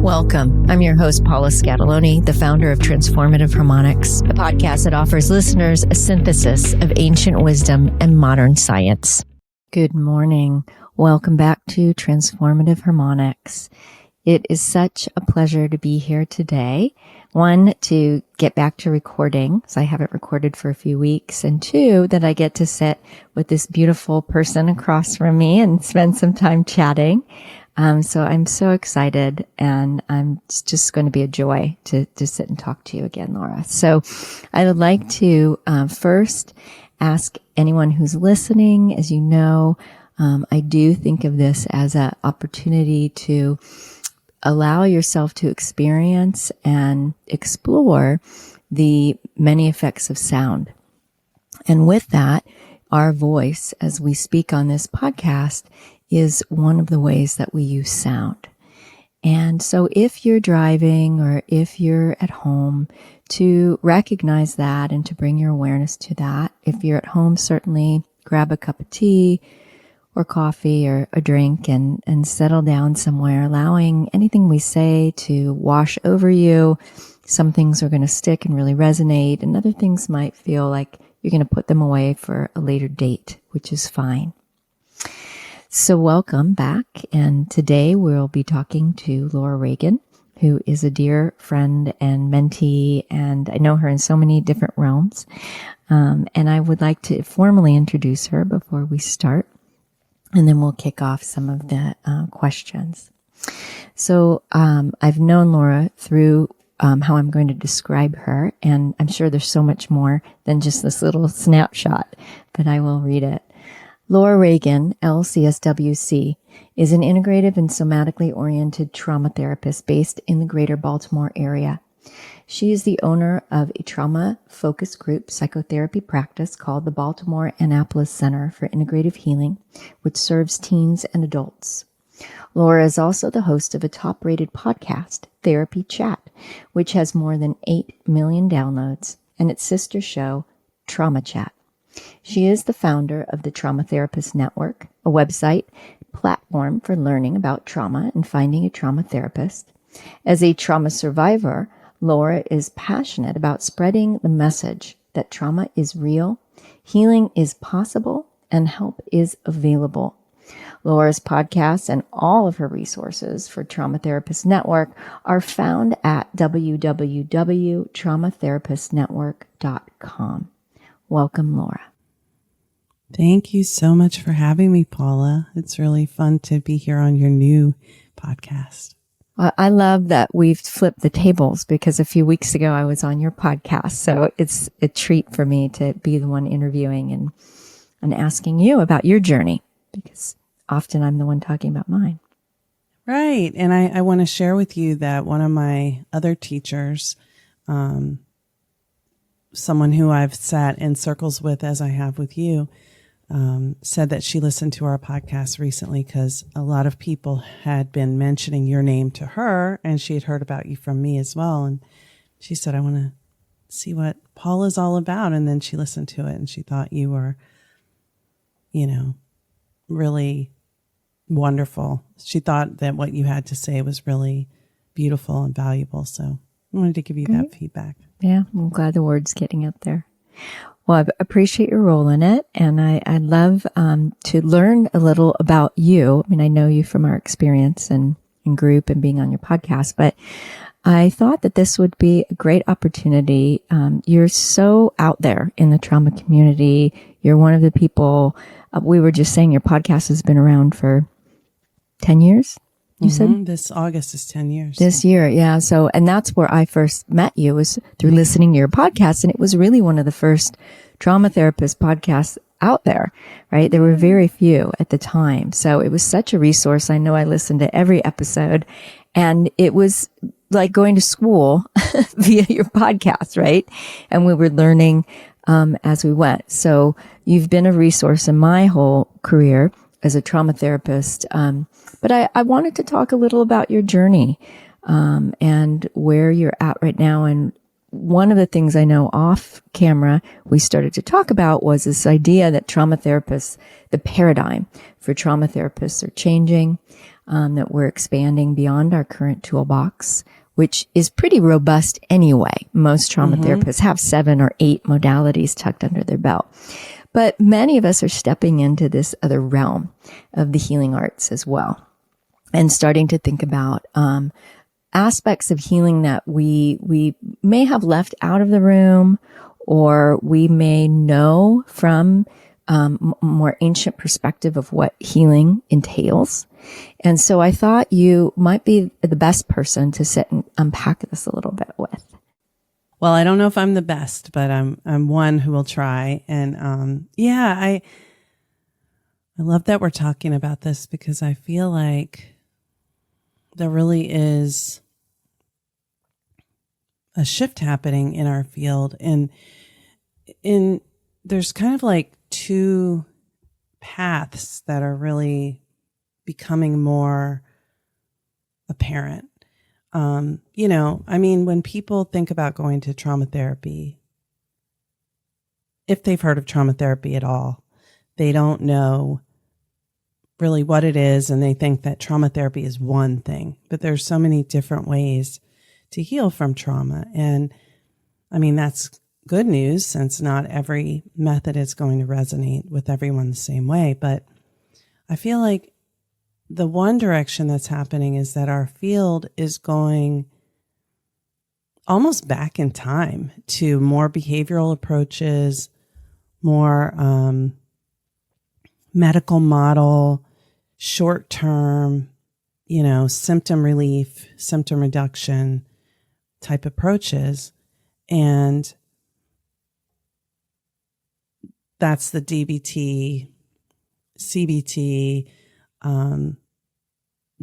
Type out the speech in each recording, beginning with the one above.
Welcome. I'm your host, Paula Scatoloni, the founder of Transformative Harmonics, a podcast that offers listeners a synthesis of ancient wisdom and modern science. Good morning. Welcome back to Transformative Harmonics. It is such a pleasure to be here today. One, to get back to recording, so I haven't recorded for a few weeks, and two, that I get to sit with this beautiful person across from me and spend some time chatting. So I'm so excited, and it's just going to be a joy to sit and talk to you again, Laura. So I would like to first ask anyone who's listening, as you know, I do think of this as an opportunity to allow yourself to experience and explore the many effects of sound. And with that, our voice, as we speak on this podcast, is one of the ways that we use sound. And so if you're driving or if you're at home, to recognize that and to bring your awareness to that. If you're at home, certainly grab a cup of tea or coffee or a drink and settle down somewhere, allowing anything we say to wash over you. Some things are going to stick and really resonate, and other things might feel like you're going to put them away for a later date, which is fine. So welcome back, and today we'll be talking to Laura Reagan, who is a dear friend and mentee, and I know her in so many different realms. And I would like to formally introduce her before we start, and then we'll kick off some of the questions. So I've known Laura through how I'm going to describe her, and I'm sure there's so much more than just this little snapshot, but I will read it. Laura Reagan LCSW C is an integrative and somatically oriented trauma therapist based in the greater Baltimore area. She is the owner of a trauma-focused group psychotherapy practice called the Baltimore Annapolis Center for Integrative Healing, which serves teens and adults. Laura is also the host of a top-rated podcast, Therapy Chat, which has more than 8 million downloads, and its sister show, Trauma Chat. She is the founder of the Trauma Therapist Network, a website platform for learning about trauma and finding a trauma therapist. As a trauma survivor, Laura is passionate about spreading the message that trauma is real, healing is possible, and help is available. Laura's podcasts and all of her resources for Trauma Therapist Network are found at www.traumatherapistnetwork.com. Welcome, Laura. Thank you so much for having me, Paula. It's really fun to be here on your new podcast. Well, I love that we've flipped the tables, because a few weeks ago I was on your podcast. So it's a treat for me to be the one interviewing and asking you about your journey, because often I'm the one talking about mine. Right. And I want to share with you that one of my other teachers, someone who I've sat in circles with as I have with you, said that she listened to our podcast recently because a lot of people had been mentioning your name to her, and she had heard about you from me as well. And she said, I want to see what Paula's all about. And then she listened to it and she thought you were, really wonderful. She thought that what you had to say was really beautiful and valuable. So I wanted to give you that feedback. Yeah, I'm glad the word's getting out there. Well, I appreciate your role in it, and I'd love to learn a little about you. I mean, I know you from our experience and in group and being on your podcast, but I thought that this would be a great opportunity. You're so out there in the trauma community. You're one of the people, we were just saying your podcast has been around for 10 years. You said this August is 10 years. This year, yeah. So, and that's where I first met you, was through listening to your podcast. And it was really one of the first trauma therapist podcasts out there, right? There were very few at the time. So it was such a resource. I know I listened to every episode, and it was like going to school via your podcast, right? And we were learning as we went. So you've been a resource in my whole career as a trauma therapist. But I wanted to talk a little about your journey, and where you're at right now. And one of the things I know off camera we started to talk about was this idea that trauma therapists, the paradigm for trauma therapists are changing. that we're expanding beyond our current toolbox, which is pretty robust anyway. Most trauma therapists have 7 or 8 modalities tucked under their belt. But many of us are stepping into this other realm of the healing arts as well, and starting to think about aspects of healing that we may have left out of the room, or we may know from more ancient perspective of what healing entails. And so I thought you might be the best person to sit and unpack this a little bit with. Well, I don't know if I'm the best, but I'm one who will try. And I love that we're talking about this, because I feel like there really is a shift happening in our field, and there's kind of like 2 paths that are really becoming more apparent. When people think about going to trauma therapy, if they've heard of trauma therapy at all, they don't know really what it is, and they think that trauma therapy is one thing. But there's so many different ways to heal from trauma. And that's good news, since not every method is going to resonate with everyone the same way. But I feel like the one direction that's happening is that our field is going almost back in time to more behavioral approaches, more medical model, short-term, symptom relief, symptom reduction type approaches. And that's the DBT, CBT,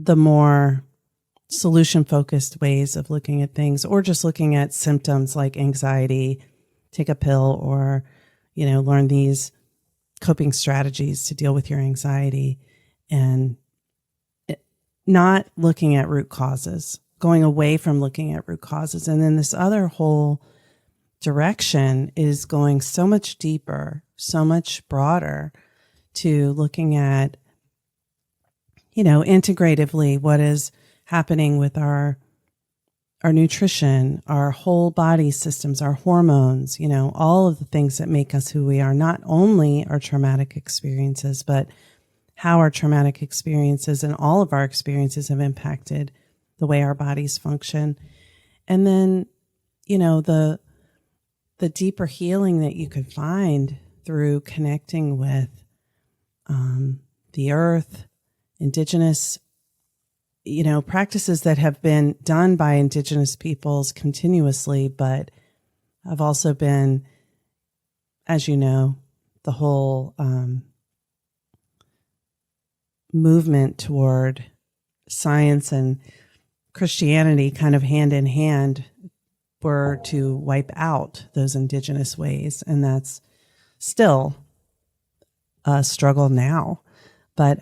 the more solution-focused ways of looking at things, or just looking at symptoms like anxiety, take a pill, or, learn these coping strategies to deal with your anxiety, and not looking at root causes, going away from looking at root causes. And then this other whole direction is going so much deeper, so much broader, to looking at, integratively what is happening with our nutrition, our whole body systems, our hormones, all of the things that make us who we are, not only our traumatic experiences, but how our traumatic experiences and all of our experiences have impacted the way our bodies function. And then, the deeper healing that you could find through connecting with the earth, indigenous, practices that have been done by indigenous peoples continuously, but have also been, as you know, the whole movement toward science and Christianity kind of hand in hand were to wipe out those indigenous ways. And that's still a struggle now. But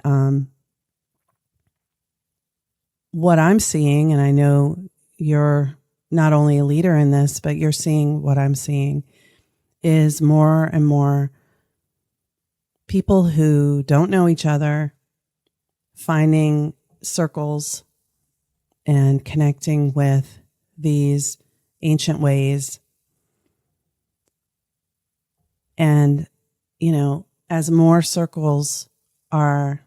what I'm seeing, and I know you're not only a leader in this, but you're seeing what I'm seeing, is more and more people who don't know each other finding circles and connecting with these ancient ways. And, as more circles are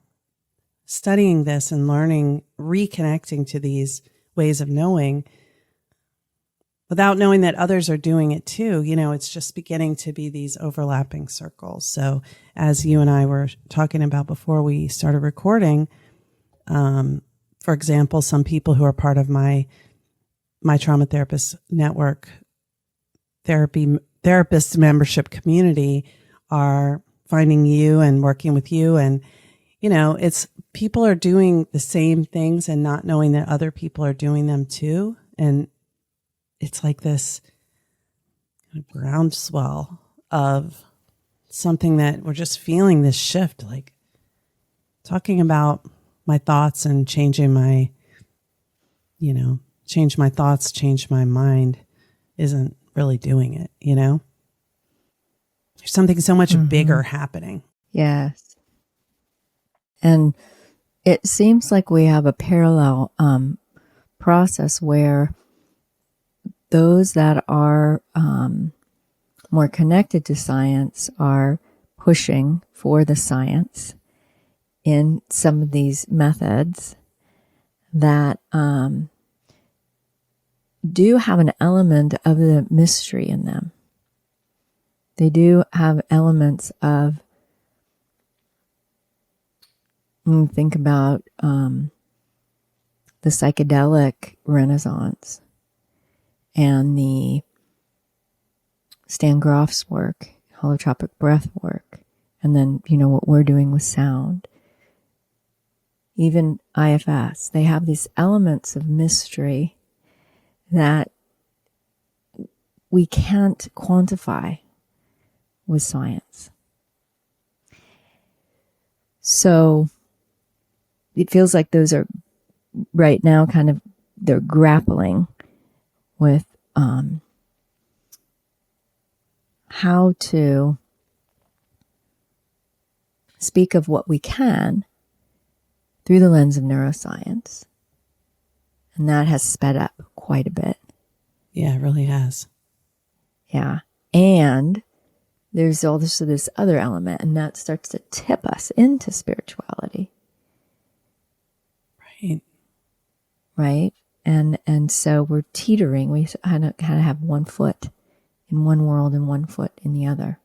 studying this and learning, reconnecting to these ways of knowing, without knowing that others are doing it too, it's just beginning to be these overlapping circles. So as you and I were talking about before we started recording, for example, some people who are part of my trauma therapist network therapist membership community are finding you and working with you. And, it's people are doing the same things and not knowing that other people are doing them too. And it's like this groundswell of something that we're just feeling this shift, like talking about my thoughts and changing my, change my thoughts, change my mind isn't really doing it, There's something so much bigger happening. Yes. And it seems like we have a parallel process where those that are more connected to science are pushing for the science in some of these methods that do have an element of the mystery in them. They do have elements of, think about the psychedelic renaissance and the Stan Grof's work, holotropic breath work, and then, what we're doing with sound. Even IFS, they have these elements of mystery that we can't quantify with science. So it feels like those are right now they're grappling with how to speak of what we can through the lens of neuroscience. And that has sped up quite a bit. Yeah, it really has. Yeah. And there's also this other element, and that starts to tip us into spirituality. Right. Right? And so we're teetering. We kind of have one foot in one world and one foot in the other.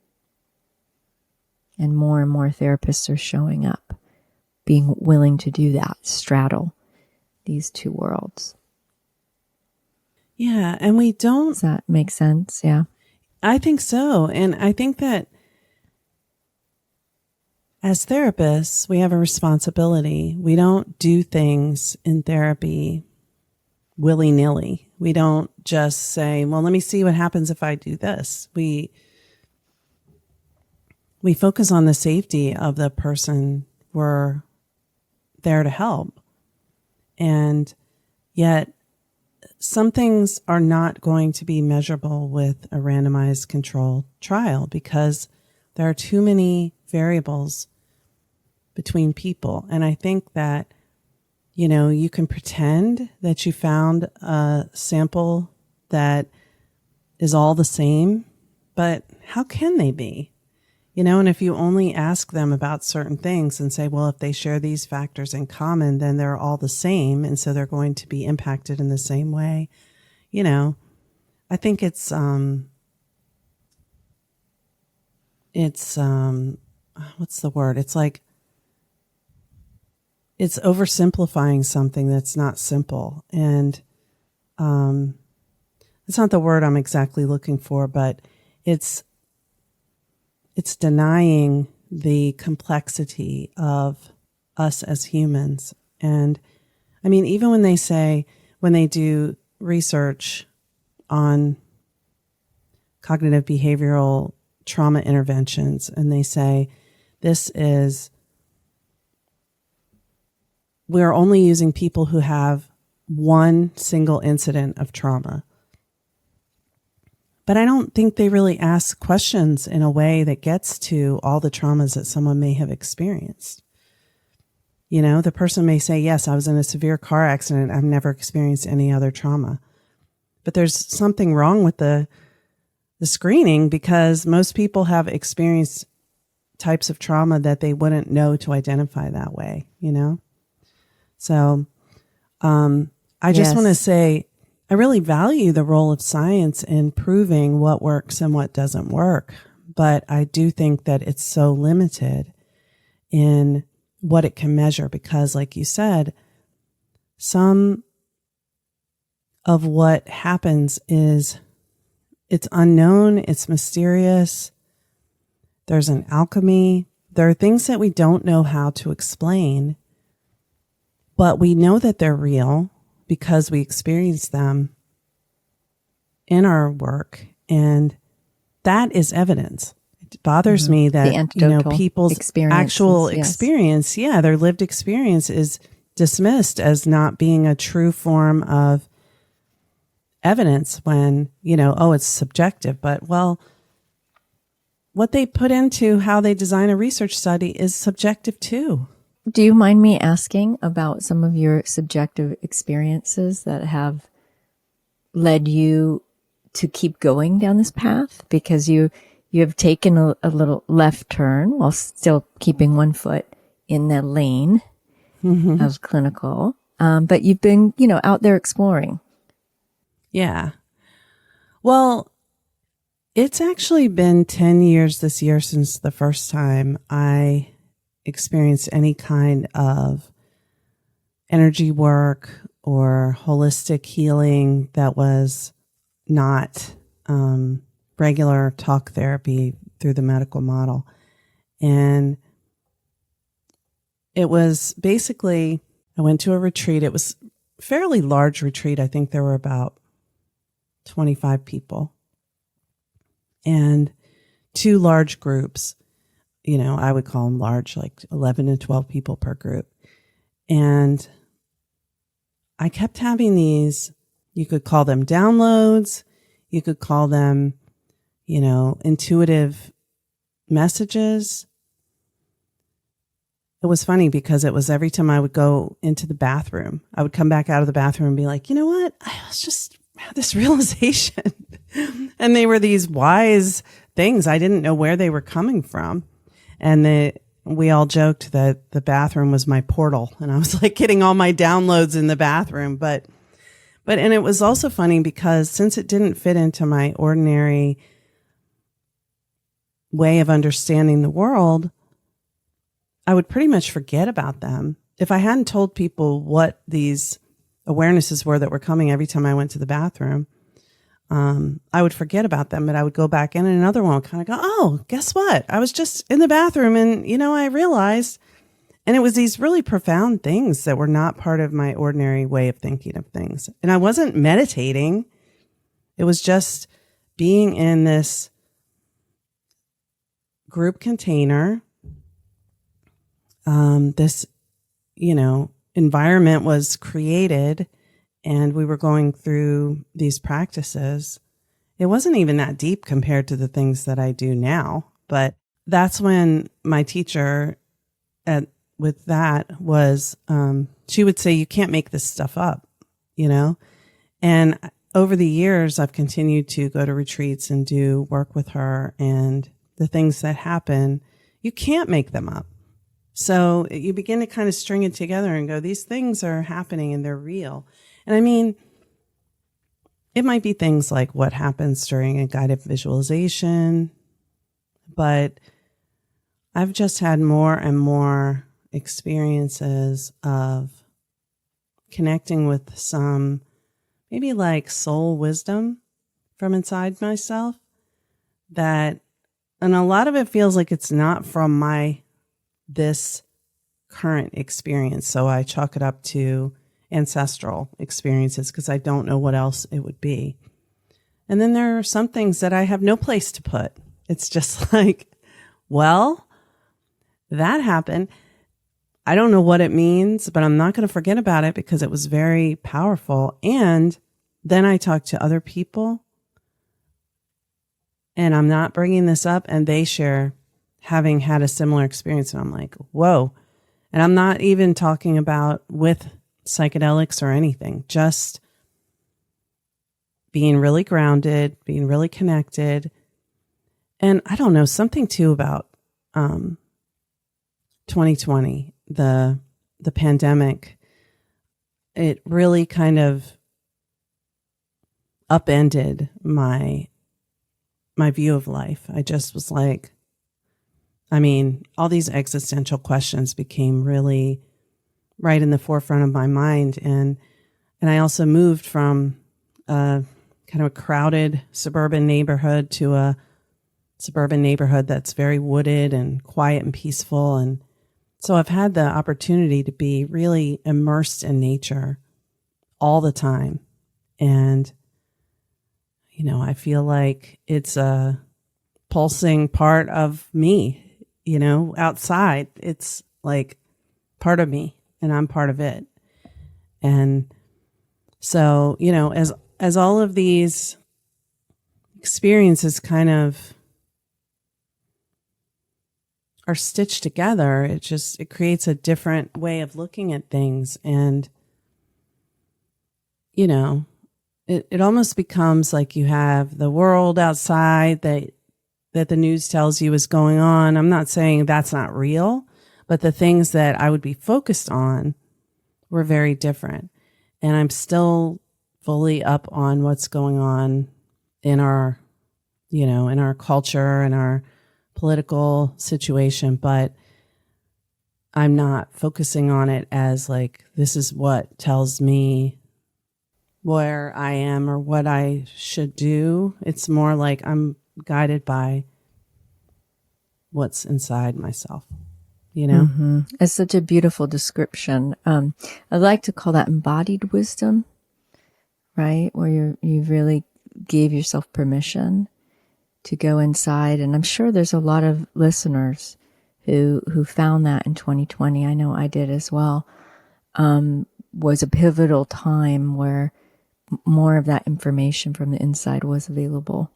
And more therapists are showing up, being willing to do that, straddle these two worlds. Yeah, and we don't... Does that make sense? Yeah. I think so. And I think that as therapists, we have a responsibility. We don't do things in therapy willy-nilly. We don't just say, well, let me see what happens if I do this. We focus on the safety of the person we're there to help. And yet some things are not going to be measurable with a randomized controlled trial because there are too many variables between people. And I think that, you can pretend that you found a sample that is all the same, but how can they be? And if you only ask them about certain things and say, well, if they share these factors in common, then they're all the same. And so they're going to be impacted in the same way. I think it's what's the word? It's like, it's oversimplifying something that's not simple. And, it's not the word I'm exactly looking for, but it's denying the complexity of us as humans. And I mean, even when they do research on cognitive behavioral trauma interventions, and they say, we're only using people who have one single incident of trauma. But I don't think they really ask questions in a way that gets to all the traumas that someone may have experienced. The person may say, yes, I was in a severe car accident. I've never experienced any other trauma. But there's something wrong with the screening because most people have experienced types of trauma that they wouldn't know to identify that way, So I just want to say, I really value the role of science in proving what works and what doesn't work. But I do think that it's so limited in what it can measure because, like you said, some of what happens is it's unknown, it's mysterious, there's an alchemy, there are things that we don't know how to explain, but we know that they're real because we experience them in our work, and that is evidence. It bothers me that people's actual experience, their lived experience is dismissed as not being a true form of evidence when, it's subjective. But, well, what they put into how they design a research study is subjective too. do you mind me asking about some of your subjective experiences that have led you to keep going down this path? Because you have taken a little left turn while still keeping one foot in the lane of clinical. But you've been, out there exploring. Yeah. Well, it's actually been 10 years this year since the first time I experienced any kind of energy work or holistic healing that was not regular talk therapy through the medical model. And it was basically, I went to a retreat. It was a fairly large retreat. I think there were about 25 people and 2 large groups. I would call them large, like 11 to 12 people per group. And I kept having these, you could call them downloads, you could call them, intuitive messages. It was funny because it was every time I would go into the bathroom, I would come back out of the bathroom and be like, you know what? I was just had this realization. And they were these wise things. I didn't know where they were coming from. And we all joked that the bathroom was my portal. And I was like getting all my downloads in the bathroom. But and it was also funny because since it didn't fit into my ordinary way of understanding the world, I would pretty much forget about them. If I hadn't told people what these awarenesses were that were coming every time I went to the bathroom, I would forget about them, but I would go back in and another one would kind of go, oh, guess what? I was just in the bathroom and, I realized, and it was these really profound things that were not part of my ordinary way of thinking of things. And I wasn't meditating. It was just being in this group container. This, environment was created and we were going through these practices. It wasn't even that deep compared to the things that I do now, but that's when my teacher with that was, she would say, you can't make this stuff up, and over the years, I've continued to go to retreats and do work with her, and the things that happen, you can't make them up. So you begin to kind of string it together and go, these things are happening and they're real. And I mean, it might be things like what happens during a guided visualization, but I've just had more and more experiences of connecting with some maybe like soul wisdom from inside myself and a lot of it feels like it's not from this current experience. So I chalk it up to ancestral experiences because I don't know what else it would be. And then there are some things that I have no place to put. It's just like, well, that happened. I don't know what it means, but I'm not going to forget about it because it was very powerful. And then I talk to other people and I'm not bringing this up and they share having had a similar experience. And I'm like, whoa. And I'm not even talking about with psychedelics or anything, just being really grounded, being really connected. And I don't know, something too about 2020, the pandemic, it really kind of upended my view of life. I just was like, all these existential questions became really right in the forefront of my mind. And I also moved from kind of a crowded suburban neighborhood to a suburban neighborhood that's very wooded and quiet and peaceful. And so I've had the opportunity to be really immersed in nature all the time. And, I feel like it's a pulsing part of me. Outside, it's like part of me and I'm part of it. And so, as all of these experiences kind of are stitched together, it creates a different way of looking at things. And, you know, it almost becomes like you have the world outside that the news tells you is going on. I'm not saying that's not real, but the things that I would be focused on were very different. And I'm still fully up on what's going on in our, in our culture and our political situation, but I'm not focusing on it as like, this is what tells me where I am or what I should do. It's more like I'm guided by what's inside myself, Mm-hmm. It's such a beautiful description. I like to call that embodied wisdom, right? Where you really gave yourself permission to go inside. And I'm sure there's a lot of listeners who found that in 2020. I know I did as well. Was a pivotal time where more of that information from the inside was available.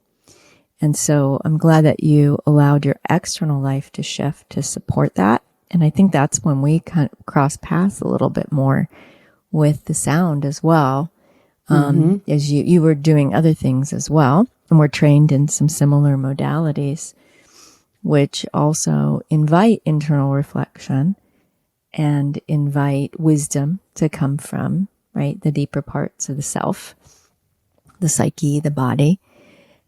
And so I'm glad that you allowed your external life to shift to support that. And I think that's when we kind of cross paths a little bit more with the sound as well. As you were doing other things as well. And we're trained in some similar modalities, which also invite internal reflection and invite wisdom to come from, right, the deeper parts of the self, the psyche, the body.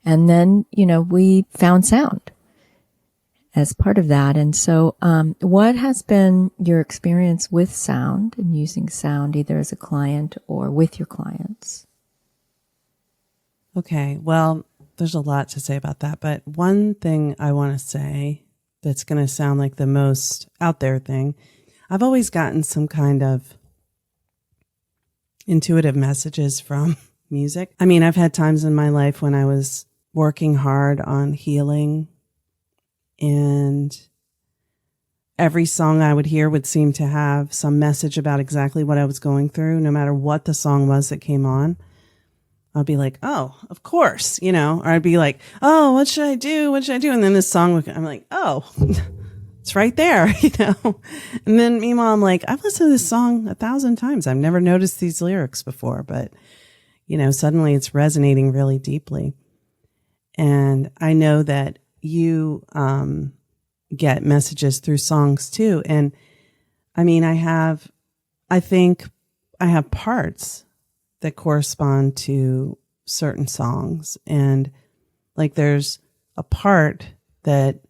And then, we found sound as part of that. And so, what has been your experience with sound and using sound either as a client or with your clients? Okay. Well, there's a lot to say about that. But one thing I want to say that's going to sound like the most out there thing, I've always gotten some kind of intuitive messages from music. I mean, I've had times in my life when I was working hard on healing, and every song I would hear would seem to have some message about exactly what I was going through, no matter what the song was that came on. I'll be like, oh, of course, or I'd be like, oh, what should I do? What should I do? And then this song would, I'm like, oh, it's right there, And then meanwhile, I'm like, I've listened to this song 1,000 times. I've never noticed these lyrics before, but, suddenly it's resonating really deeply. And I know that you get messages through songs too. And I mean, I think I have parts that correspond to certain songs. And like there's a part that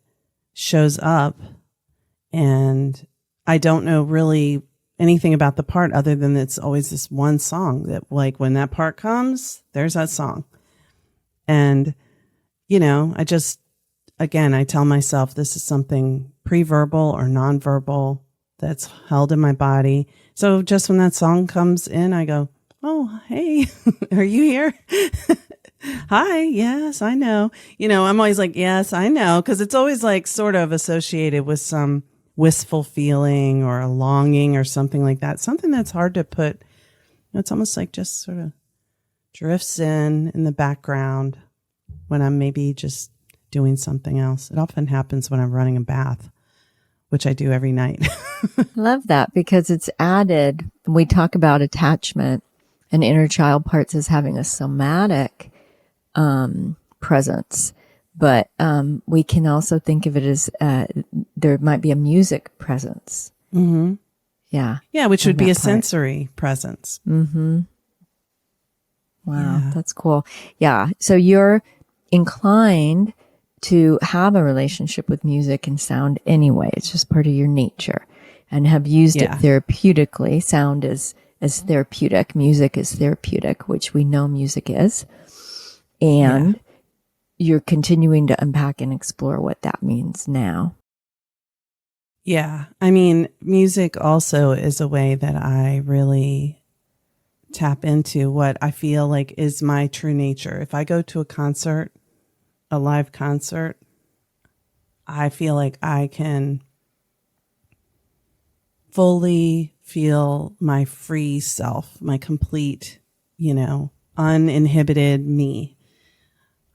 shows up and I don't know really anything about the part other than it's always this one song that like when that part comes, there's that song. And, I tell myself this is something pre-verbal or non-verbal that's held in my body. So just when that song comes in, I go, oh, hey, are you here? Hi. Yes, I know. I'm always like, yes, I know. Cause it's always like sort of associated with some wistful feeling or a longing or something like that. Something that's hard to put, it's almost like just sort of drifts in the background when I'm maybe just doing something else. It often happens when I'm running a bath, which I do every night. Love that because it's added. We talk about attachment and inner child parts as having a somatic presence, but we can also think of it as there might be a music presence. Mm-hmm. Yeah. Yeah, which would be a sensory presence. Mm-hmm. Wow, that's cool. Yeah, so you're inclined to have a relationship with music and sound anyway. It's just part of your nature and have used it therapeutically. Sound is therapeutic. Music is therapeutic, which we know music is. And you're continuing to unpack and explore what that means now. Yeah. I mean, music also is a way that I really tap into what I feel like is my true nature. If I go to a live concert, I feel like I can fully feel my free self, my complete, uninhibited me.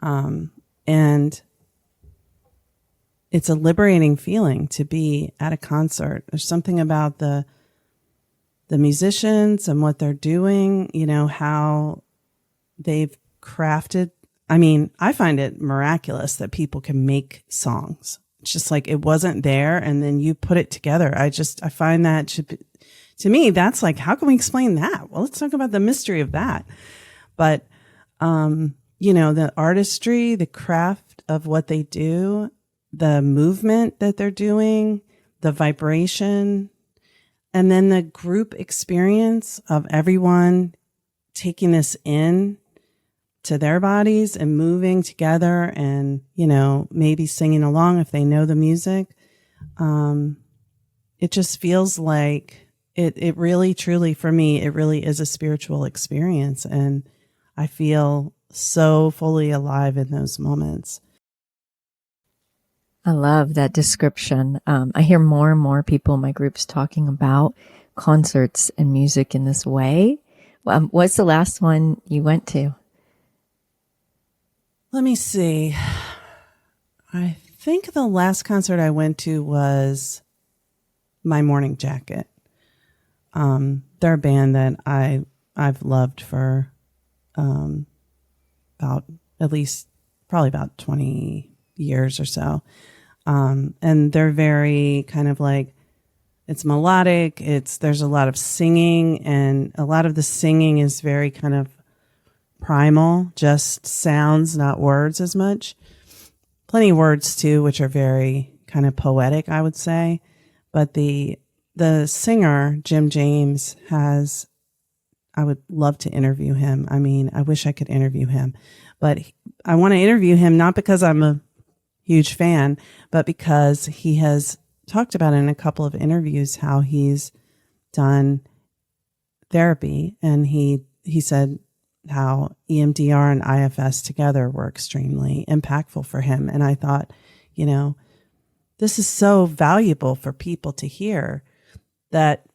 And it's a liberating feeling to be at a concert. There's something about the musicians and what they're doing, you know, how they've crafted. I mean, I find it miraculous that people can make songs. It's just like it wasn't there and then you put it together. I find that to me, that's like, how can we explain that? Well, let's talk about the mystery of that. But, you know, the artistry, the craft of what they do, the movement that they're doing, the vibration, and then the group experience of everyone taking this in to their bodies and moving together and, you know, maybe singing along if they know the music. It just feels like it really, truly, for me, it really is a spiritual experience. And I feel so fully alive in those moments. I love that description. I hear more and more people in my groups talking about concerts and music in this way. What's the last one you went to? Let me see. I think the last concert I went to was My Morning Jacket. They're a band that I've loved for probably about 20 years or so. And they're very kind of like, it's melodic. There's a lot of singing, and a lot of the singing is very kind of primal, just sounds, not words as much. Plenty of words too, which are very kind of poetic, I would say. But the singer, Jim James, I would love to interview him. I mean, I wish I could interview him, but I want to interview him not because I'm a huge fan, but because he has talked about in a couple of interviews how he's done therapy, and he said how EMDR and IFS together were extremely impactful for him. And I thought, you know, this is so valuable for people to hear, that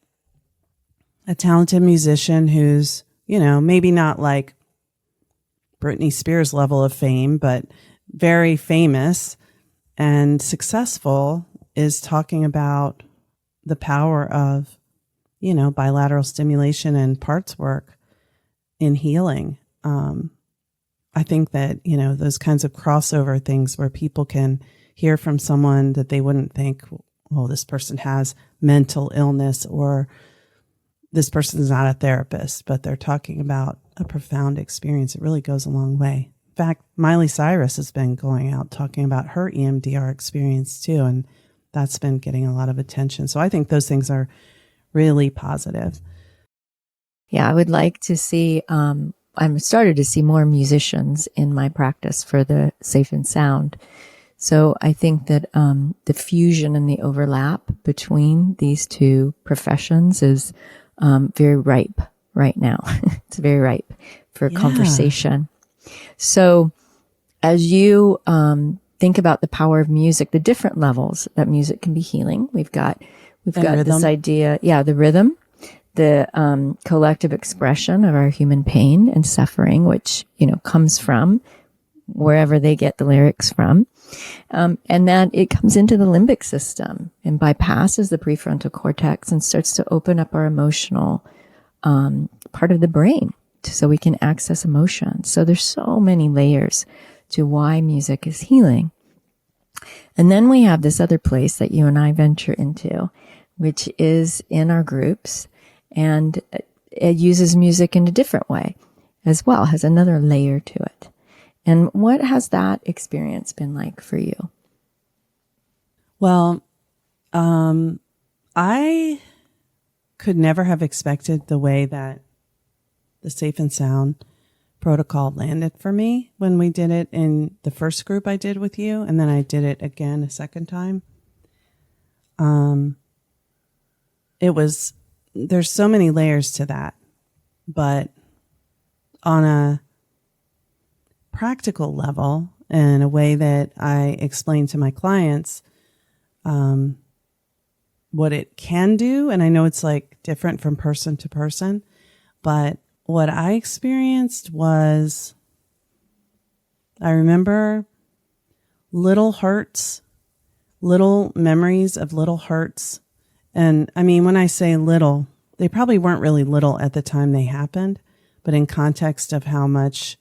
a talented musician who's, you know, maybe not like Britney Spears level of fame, but very famous and successful, is talking about the power of, you know, bilateral stimulation and parts work in healing. I think that, you know, those kinds of crossover things where people can hear from someone that they wouldn't think, well, this person has mental illness, or this person's not a therapist, but they're talking about a profound experience. It really goes a long way. In fact, Miley Cyrus has been going out talking about her EMDR experience too, and that's been getting a lot of attention. So I think those things are really positive. Yeah, I would like to see, I'm started to see more musicians in my practice for the Safe and Sound. So I think that the fusion and the overlap between these two professions is very ripe right now. It's very ripe for conversation. So as you think about the power of music, the different levels that music can be healing, we've got this idea, the rhythm, the collective expression of our human pain and suffering, which, you know, comes from wherever they get the lyrics from. And that it comes into the limbic system and bypasses the prefrontal cortex and starts to open up our emotional part of the brain so we can access emotion. So there's so many layers to why music is healing. And then we have this other place that you and I venture into, which is in our groups, and it uses music in a different way as well, has another layer to it. And what has that experience been like for you? Well, I could never have expected the way that the Safe and Sound protocol landed for me when we did it in the first group I did with you, and then I did it again a second time. There's so many layers to that, but on a practical level, in a way that I explain to my clients, what it can do. And I know it's like different from person to person, but what I experienced was, I remember little hurts little memories of little hurts. And I mean, when I say little, they probably weren't really little at the time they happened, but in context of how much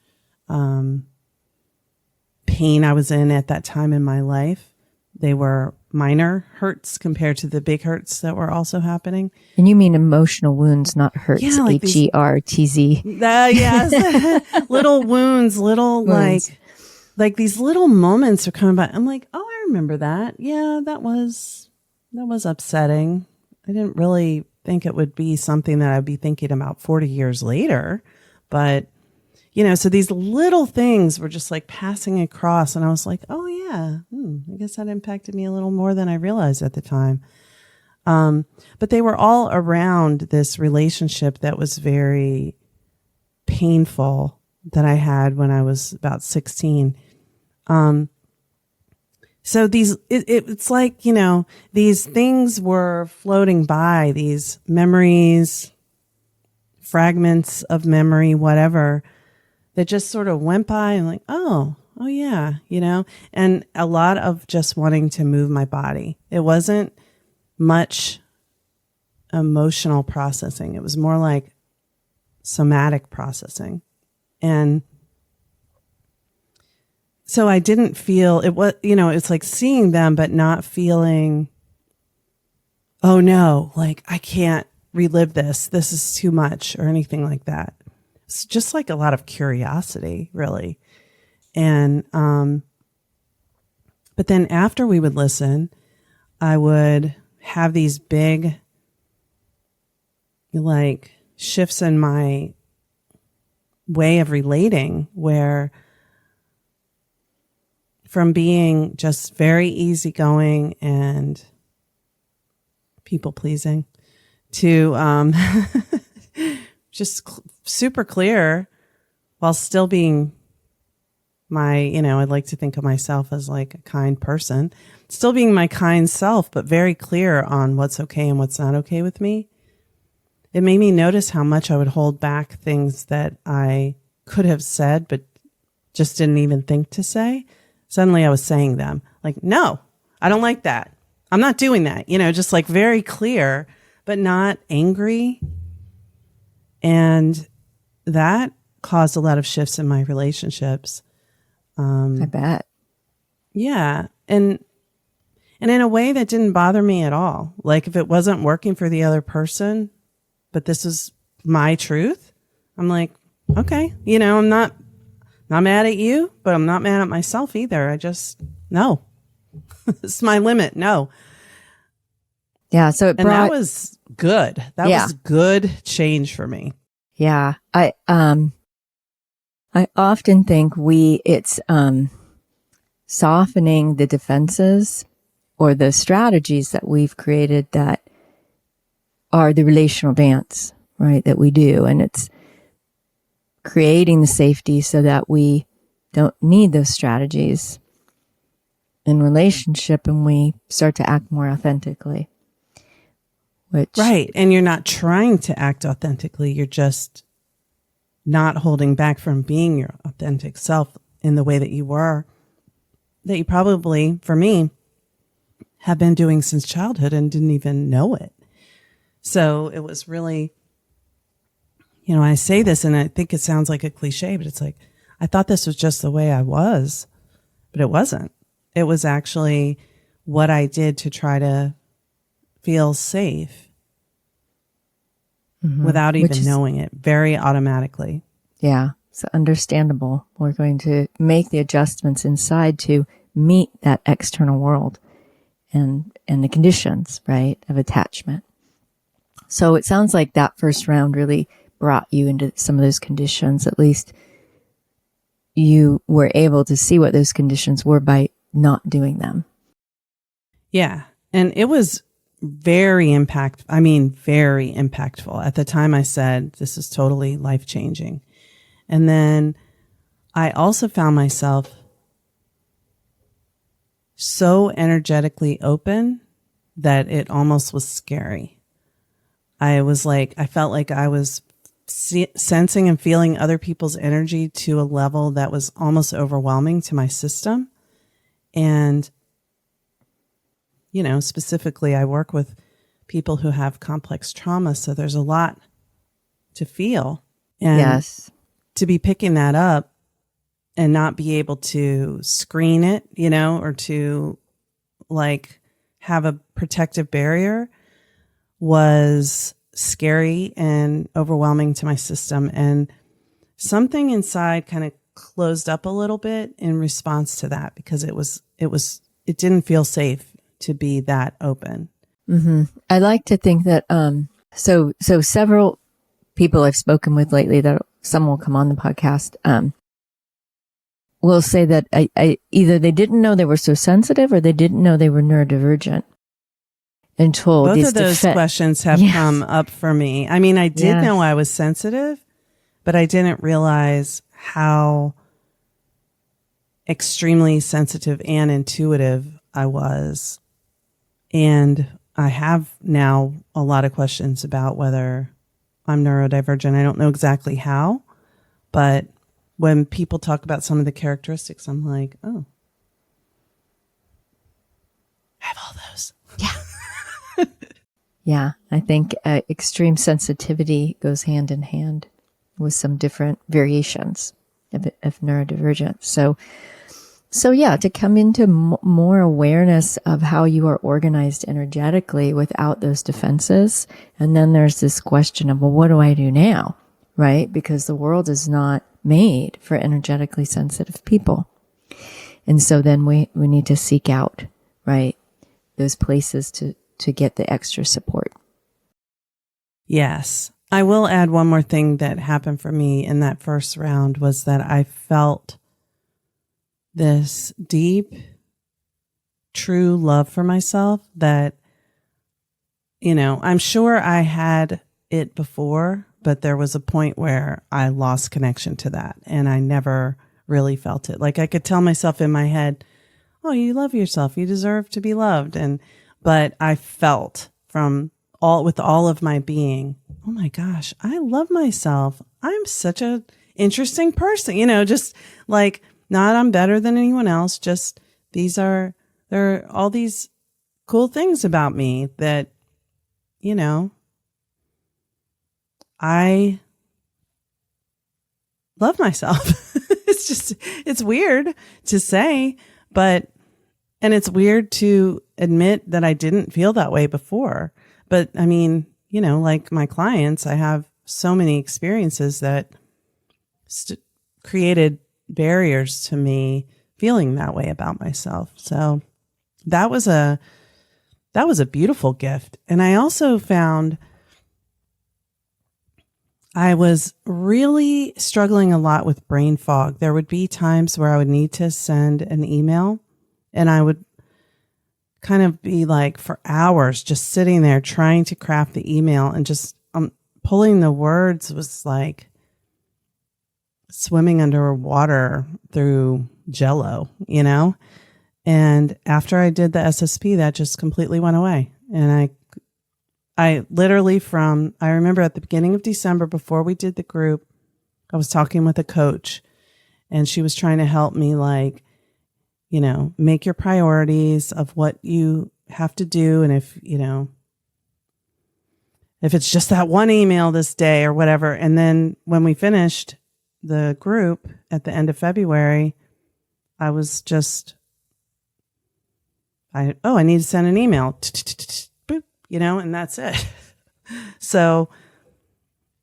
pain I was in at that time in my life, they were minor hurts compared to the big hurts that were also happening. And you mean emotional wounds, not hurts, yeah, like HERTZ. Yes. Little wounds, like these little moments are coming by. I'm like, oh, I remember that. Yeah, that was upsetting. I didn't really think it would be something that I'd be thinking about 40 years later. But, so these little things were just like passing across. And I was like, oh, yeah, I guess that impacted me a little more than I realized at the time. But they were all around this relationship that was very painful that I had when I was about 16. So it's like, these things were floating by, these memories, fragments of memory, whatever, that just sort of went by and like, oh yeah, and a lot of just wanting to move my body. It wasn't much emotional processing. It was more like somatic processing. And so I didn't feel it was, it's like seeing them, but not feeling, oh no, like I can't relive this. This is too much or anything like that. It's just like a lot of curiosity, really. And, but then after we would listen, I would have these big, like, shifts in my way of relating where from being just very easygoing and people pleasing to just super clear while still being I'd like to think of myself as like a kind person, still being my kind self, but very clear on what's okay and what's not okay with me. It made me notice how much I would hold back things that I could have said, but just didn't even think to say. Suddenly I was saying them like, no, I don't like that. I'm not doing that. Just like very clear, but not angry. And that caused a lot of shifts in my relationships. I bet. Yeah. And in a way that didn't bother me at all. Like if it wasn't working for the other person, but this is my truth, I'm like, okay, I'm not mad at you, but I'm not mad at myself either. I just, no, it's my limit. No. Yeah. So that was good. That was good change for me. Yeah. I often think it's softening the defenses or the strategies that we've created that are the relational dance, right? That we do. And it's creating the safety so that we don't need those strategies in relationship and we start to act more authentically. Right. And you're not trying to act authentically. You're just not holding back from being your authentic self in the way that you were, that you probably, for me, have been doing since childhood and didn't even know it. So it was really, I say this and I think it sounds like a cliche, but it's like, I thought this was just the way I was, but it wasn't. It was actually what I did to try to feel safe without even knowing it, very automatically. Yeah, it's understandable. We're going to make the adjustments inside to meet that external world and the conditions, right, of attachment. So it sounds like that first round really brought you into some of those conditions. At least you were able to see what those conditions were by not doing them. Yeah. And it was very impactful. At the time I said, this is totally life-changing. And then I also found myself so energetically open that it almost was scary. I felt like I was sensing and feeling other people's energy to a level that was almost overwhelming to my system. And specifically I work with people who have complex trauma. So there's a lot to feel. And yes. to be picking that up and not be able to screen it, or to like have a protective barrier was scary and overwhelming to my system. And something inside kind of closed up a little bit in response to that, because it didn't feel safe to be that open. Mm-hmm. I like to think that, so several people I've spoken with lately, that some will come on the podcast, will say that I either they didn't know they were so sensitive or they didn't know they were neurodivergent until both of those questions have come up for me. I mean, I did know I was sensitive, but I didn't realize how extremely sensitive and intuitive I was. And I have now a lot of questions about whether I'm neurodivergent. I don't know exactly how, but when people talk about some of the characteristics, I'm like, oh, I have all those. Yeah. Yeah. I think extreme sensitivity goes hand in hand with some different variations of neurodivergence. So yeah, to come into more awareness of how you are organized energetically without those defenses. And then there's this question of, well, what do I do now? Right? Because the world is not made for energetically sensitive people. And so then we need to seek out, right, those places to get the extra support. Yes. I will add one more thing that happened for me in that first round was that I felt this deep, true love for myself that, I'm sure I had it before, but there was a point where I lost connection to that and I never really felt it. Like I could tell myself in my head, oh, you love yourself. You deserve to be loved. But I felt with all of my being, oh my gosh, I love myself. I'm such a interesting person, just like, not I'm better than anyone else. Just there are all these cool things about me that, I love myself. It's weird to say, and it's weird to admit that I didn't feel that way before. But I mean, like my clients, I have so many experiences that created barriers to me feeling that way about myself. So that was a beautiful gift. And I also found I was really struggling a lot with brain fog. There would be times where I would need to send an email and I would kind of be like for hours just sitting there trying to craft the email and just pulling the words was like swimming underwater through Jello, And after I did the SSP, that just completely went away. And I literally I remember at the beginning of December, before we did the group, I was talking with a coach and she was trying to help me make your priorities of what you have to do. And if it's just that one email this day or whatever. And then when we finished the group at the end of February, I was just, I need to send an email, boop, and that's it. So,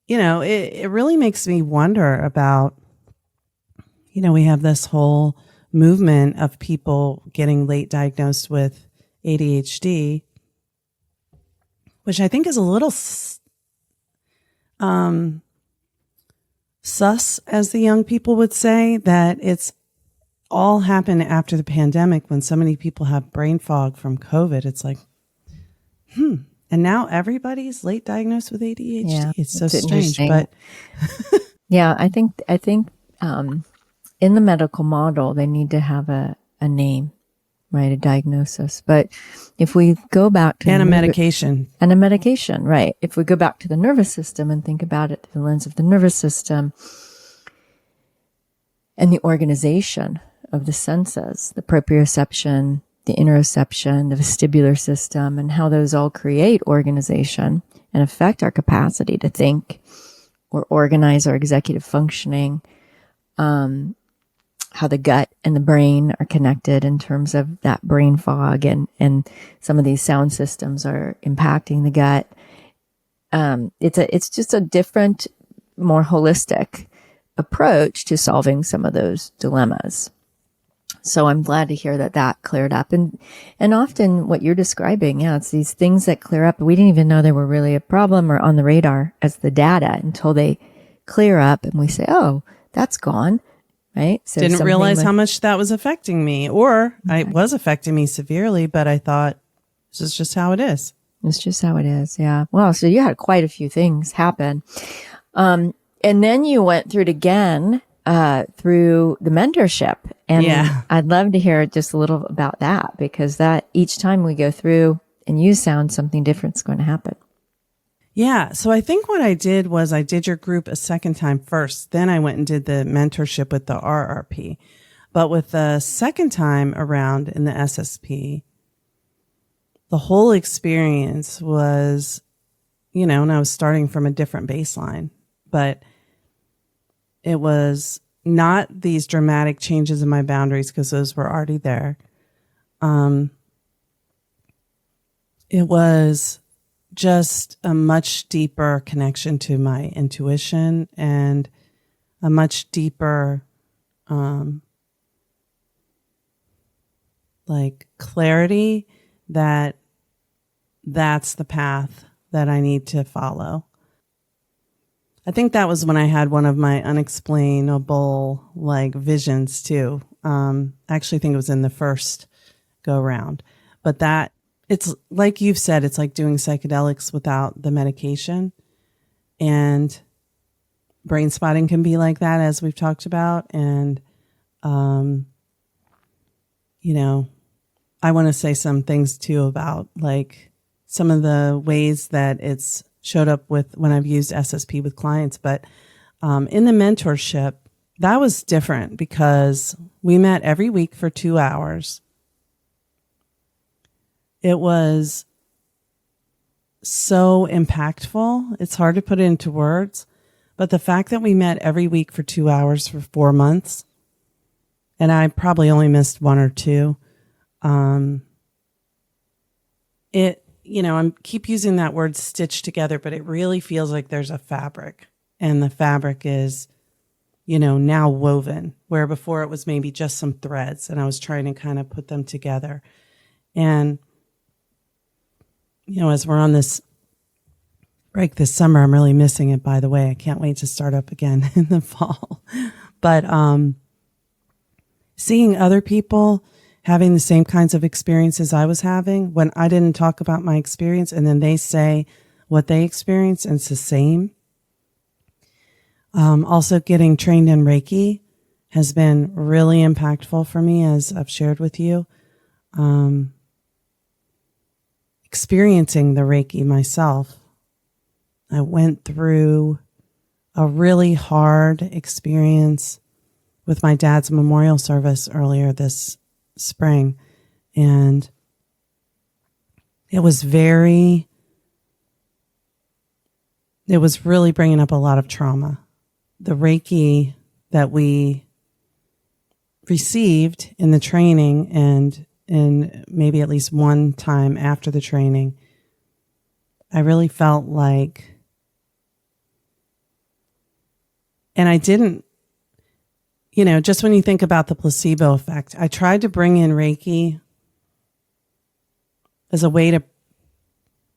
it really makes me wonder about, we have this whole movement of people getting late diagnosed with ADHD, which I think is a little sus, as the young people would say, that it's all happened after the pandemic when so many people have brain fog from COVID. It's like, and now everybody's late diagnosed with ADHD. Yeah, it's so strange, but yeah, I think in the medical model, they need to have a name, right? A diagnosis. But if we go back to a medication, right? If we go back to the nervous system and think about it through the lens of the nervous system and the organization of the senses, the proprioception, the interoception, the vestibular system, and how those all create organization and affect our capacity to think or organize our executive functioning, how the gut and the brain are connected in terms of that brain fog, and some of these sound systems are impacting the gut. It's just a different, more holistic approach to solving some of those dilemmas. So I'm glad to hear that cleared up. And often what you're describing, it's these things that clear up. We didn't even know they were really a problem or on the radar as the data until they clear up and we say, oh, that's gone, right? So didn't realize how much that was affecting me, or it was affecting me severely, but I thought this is just how it is. It's just how it is. Yeah. Well, so you had quite a few things happen. And then you went through it again, through the mentorship. And I'd love to hear just a little about that, because that each time we go through and use sound, something different is going to happen. Yeah. So I think what I did was I did your group a second time first. Then I went and did the mentorship with the RRP. But with the second time around in the SSP, the whole experience was, and I was starting from a different baseline, but it was not these dramatic changes in my boundaries, because those were already there. It was just a much deeper connection to my intuition and a much deeper, clarity that that's the path that I need to follow. I think that was when I had one of my unexplainable visions too. I actually think it was in the first go round, but that it's like you've said, it's like doing psychedelics without the medication, and brain spotting can be like that, as we've talked about. And, I want to say some things too about some of the ways that it's showed up with when I've used SSP with clients. But in the mentorship, that was different because we met every week for 2 hours. It was so impactful. It's hard to put it into words, but the fact that we met every week for 2 hours for 4 months, and I probably only missed 1 or 2, I keep using that word stitched together, but it really feels like there's a fabric, and the fabric is, now woven, where before it was maybe just some threads, and I was trying to kind of put them together. And, as we're on this break this summer, I'm really missing it, by the way. I can't wait to start up again in the fall. But seeing other people having the same kinds of experiences I was having, when I didn't talk about my experience and then they say what they experienced and it's the same. Also getting trained in Reiki has been really impactful for me, as I've shared with you. Experiencing the Reiki myself, I went through a really hard experience with my dad's memorial service earlier this spring, and it was really bringing up a lot of trauma. The Reiki that we received in the training, and maybe at least one time after the training, I really felt like, and I didn't, just when you think about the placebo effect, I tried to bring in Reiki as a way to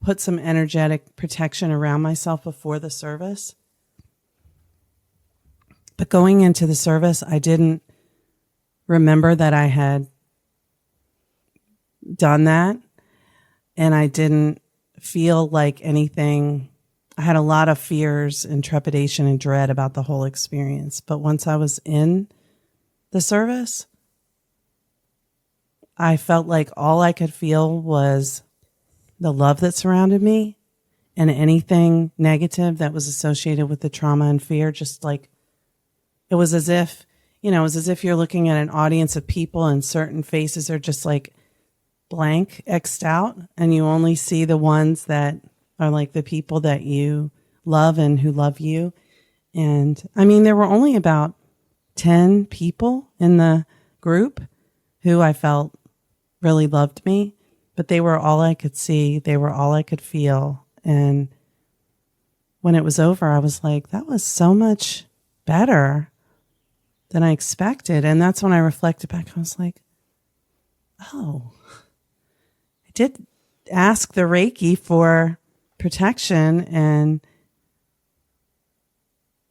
put some energetic protection around myself before the service. But going into the service, I didn't remember that I had done that, and I didn't feel like anything. I had a lot of fears and trepidation and dread about the whole experience. But once I was in the service, I felt like all I could feel was the love that surrounded me, and anything negative that was associated with the trauma and fear, just like, it was as if, you're looking at an audience of people and certain faces are just blank X'd out, and you only see the ones that are like the people that you love and who love you. And I mean, there were only about 10 people in the group who I felt really loved me, but they were all I could see. They were all I could feel. And when it was over, I was like, that was so much better than I expected. And that's when I reflected back. I was like, oh, I did ask the Reiki for protection, and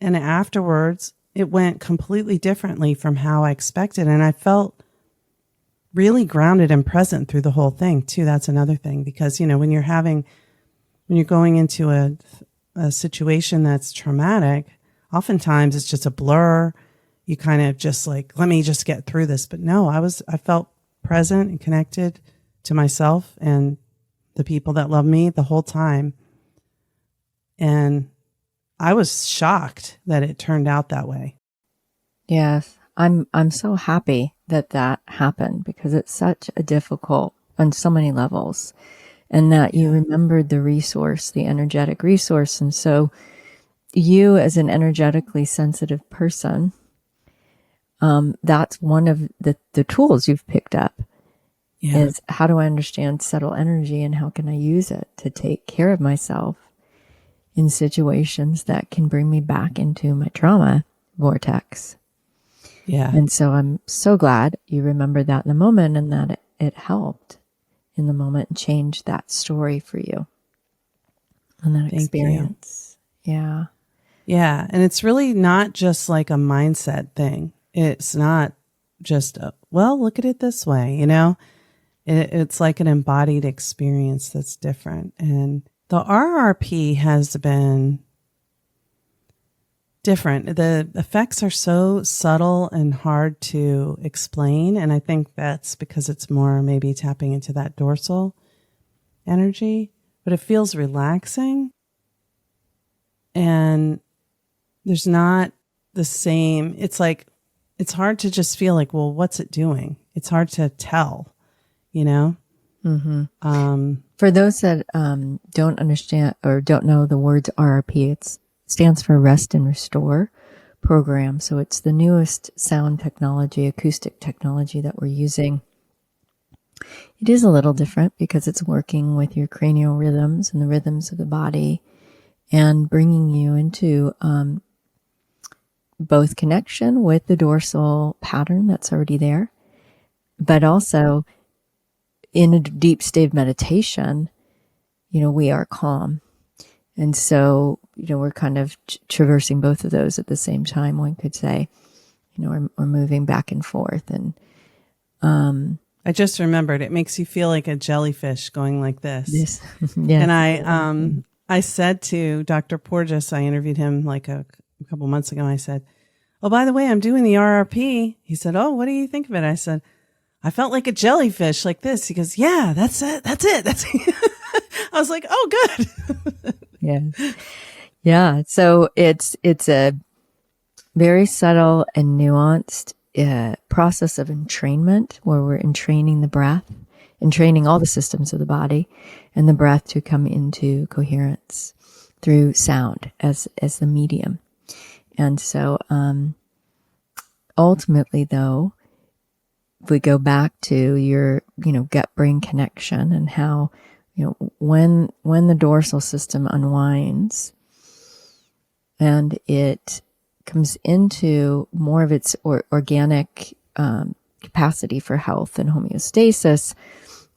afterwards it went completely differently from how I expected. And I felt really grounded and present through the whole thing too. That's another thing, because, when you're going into a situation that's traumatic, oftentimes it's just a blur. You kind of just like, let me just get through this. But no, I felt present and connected to myself and the people that love me the whole time. And I was shocked that it turned out that way. Yes, I'm so happy that happened, because it's such a difficult on so many levels, and that you remembered the resource, the energetic resource. And so you, as an energetically sensitive person, that's one of the tools you've picked up. Is how do I understand subtle energy, and how can I use it to take care of myself in situations that can bring me back into my trauma vortex. Yeah. And so I'm so glad you remembered that in the moment, and that it helped in the moment and changed that story for you and that experience. Yeah. Yeah. And it's really not just like a mindset thing. It's not just, look at it this way, It's like an embodied experience that's different. And the RRP has been different. The effects are so subtle and hard to explain. And I think that's because it's more maybe tapping into that dorsal energy, but it feels relaxing. And there's not the same, it's like, it's hard to just feel like, well, what's it doing? It's hard to tell, Mm-hmm. For those that don't understand or don't know the words RRP, it stands for Rest and Restore Program. So it's the newest sound technology, acoustic technology that we're using. It is a little different because it's working with your cranial rhythms and the rhythms of the body, and bringing you into both connection with the dorsal pattern that's already there, but also in a deep state of meditation, we are calm. And so, we're kind of traversing both of those at the same time, one could say. We're moving back and forth. And I just remembered, it makes you feel like a jellyfish going like this. Yes. And I said to Dr. Porges, I interviewed him like a couple months ago. I said, oh, by the way, I'm doing the RRP. He said, oh, what do you think of it? I said, I felt like a jellyfish like this. He goes, yeah, that's it. That's it. I was like, oh, good. Yeah. So it's a very subtle and nuanced process of entrainment, where we're entraining the breath, entraining all the systems of the body and the breath to come into coherence through sound as the medium. And so, ultimately though, if we go back to your, gut brain connection, and how, when the dorsal system unwinds and it comes into more of its organic capacity for health and homeostasis,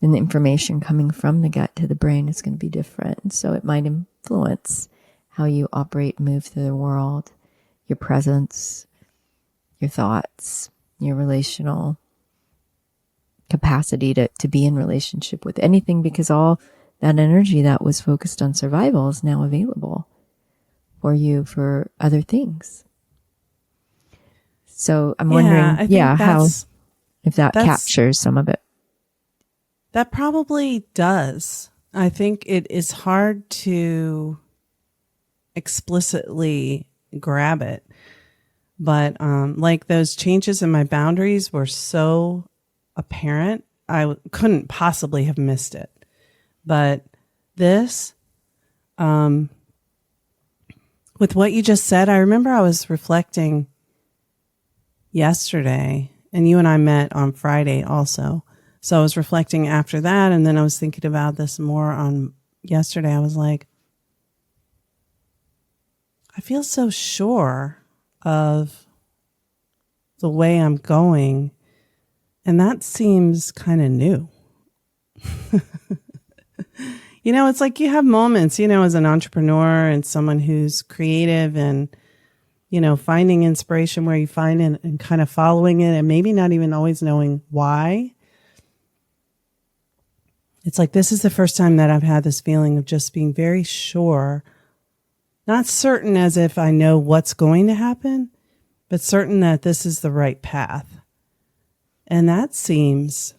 then the information coming from the gut to the brain is going to be different. And so it might influence how you operate, move through the world, your presence, your thoughts, your relational capacity to be in relationship with anything, because all that energy that was focused on survival is now available for you for other things. So I'm wondering, how, if that captures some of it. That probably does. I think it is hard to explicitly grab it. But like those changes in my boundaries were so apparent. couldn't possibly have missed it. But this, with what you just said, I remember I was reflecting yesterday, and you and I met on Friday also. So I was reflecting after that, and then I was thinking about this more on yesterday. I was like, I feel so sure of the way I'm going, and that seems kind of new. It's like you have moments, as an entrepreneur and someone who's creative and, finding inspiration where you find it and kind of following it and maybe not even always knowing why. It's like this is the first time that I've had this feeling of just being very sure, not certain as if I know what's going to happen, but certain that this is the right path. And that seems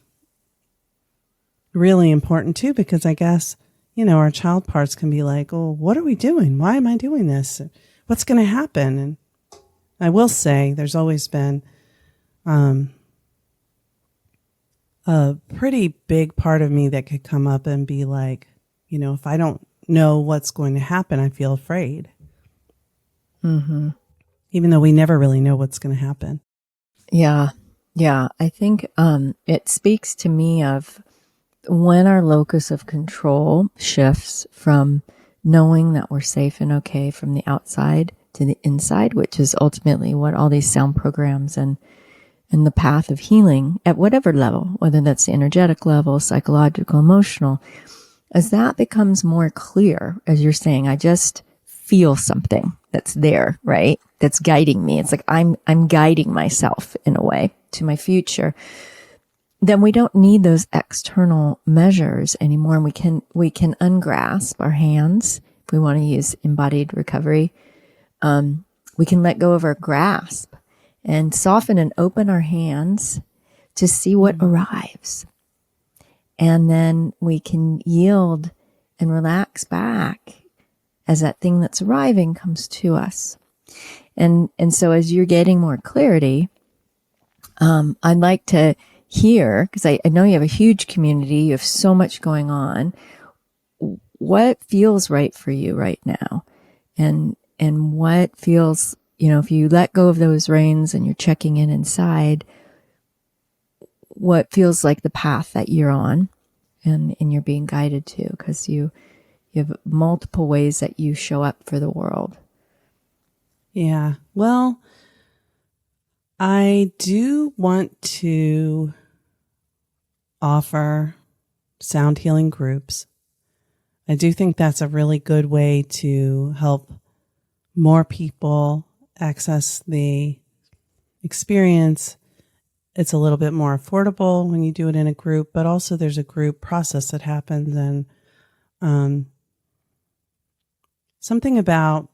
really important too, because I guess, our child parts can be like, oh, what are we doing? Why am I doing this? What's going to happen? And I will say there's always been a pretty big part of me that could come up and be like, if I don't know what's going to happen, I feel afraid. Mm-hmm. Even though we never really know what's going to happen. Yeah. Yeah. I think it speaks to me of when our locus of control shifts from knowing that we're safe and okay from the outside to the inside, which is ultimately what all these sound programs and the path of healing at whatever level, whether that's the energetic level, psychological, emotional, as that becomes more clear, as you're saying, I just feel something that's there, right? That's guiding me. It's like I'm guiding myself in a way to my future. Then we don't need those external measures anymore. And we can ungrasp our hands. If we want to use embodied recovery, we can let go of our grasp and soften and open our hands to see what arrives. And then we can yield and relax back as that thing that's arriving comes to us. And so as you're getting more clarity, I'd like to hear, because I know you have a huge community, you have so much going on. What feels right for you right now? And what feels, if you let go of those reins and you're checking in inside, what feels like the path that you're on and you're being guided to, because you have multiple ways that you show up for the world. Yeah. Well, I do want to offer sound healing groups. I do think that's a really good way to help more people access the experience. It's a little bit more affordable when you do it in a group, but also there's a group process that happens, and something about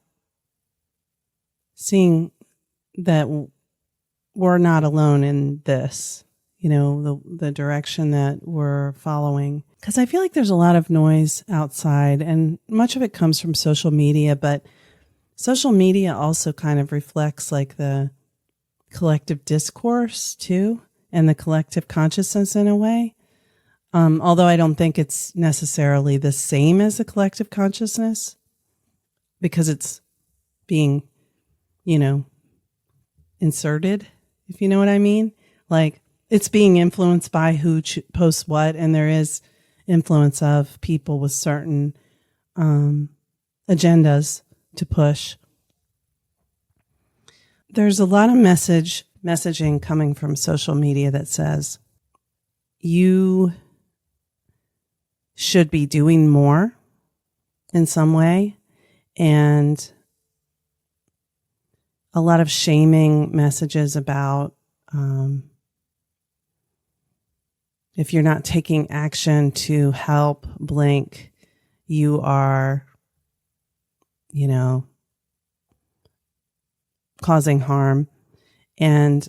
seeing that we're not alone in this, the direction that we're following. Because I feel like there's a lot of noise outside, and much of it comes from social media, but social media also kind of reflects like the collective discourse too, and the collective consciousness in a way. Although I don't think it's necessarily the same as the collective consciousness, because it's being, inserted, if you know what I mean. Like, it's being influenced by who posts what, and there is influence of people with certain agendas to push. There's a lot of messaging coming from social media that says you should be doing more in some way, and a lot of shaming messages about if you're not taking action to help blank, you are, causing harm. And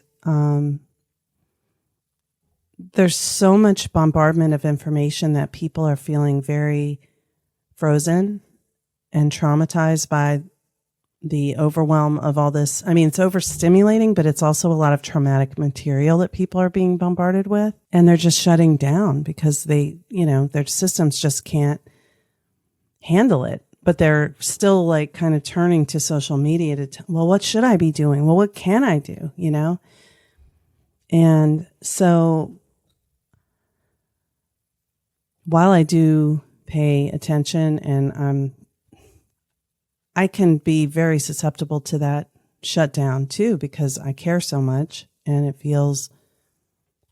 there's so much bombardment of information that people are feeling very frozen and traumatized by the overwhelm of all this. I mean, it's overstimulating, but it's also a lot of traumatic material that people are being bombarded with. And they're just shutting down because they, their systems just can't handle it. But they're still like kind of turning to social media to, well, what should I be doing? Well, what can I do? And so while I do pay attention and I can be very susceptible to that shutdown too, because I care so much and it feels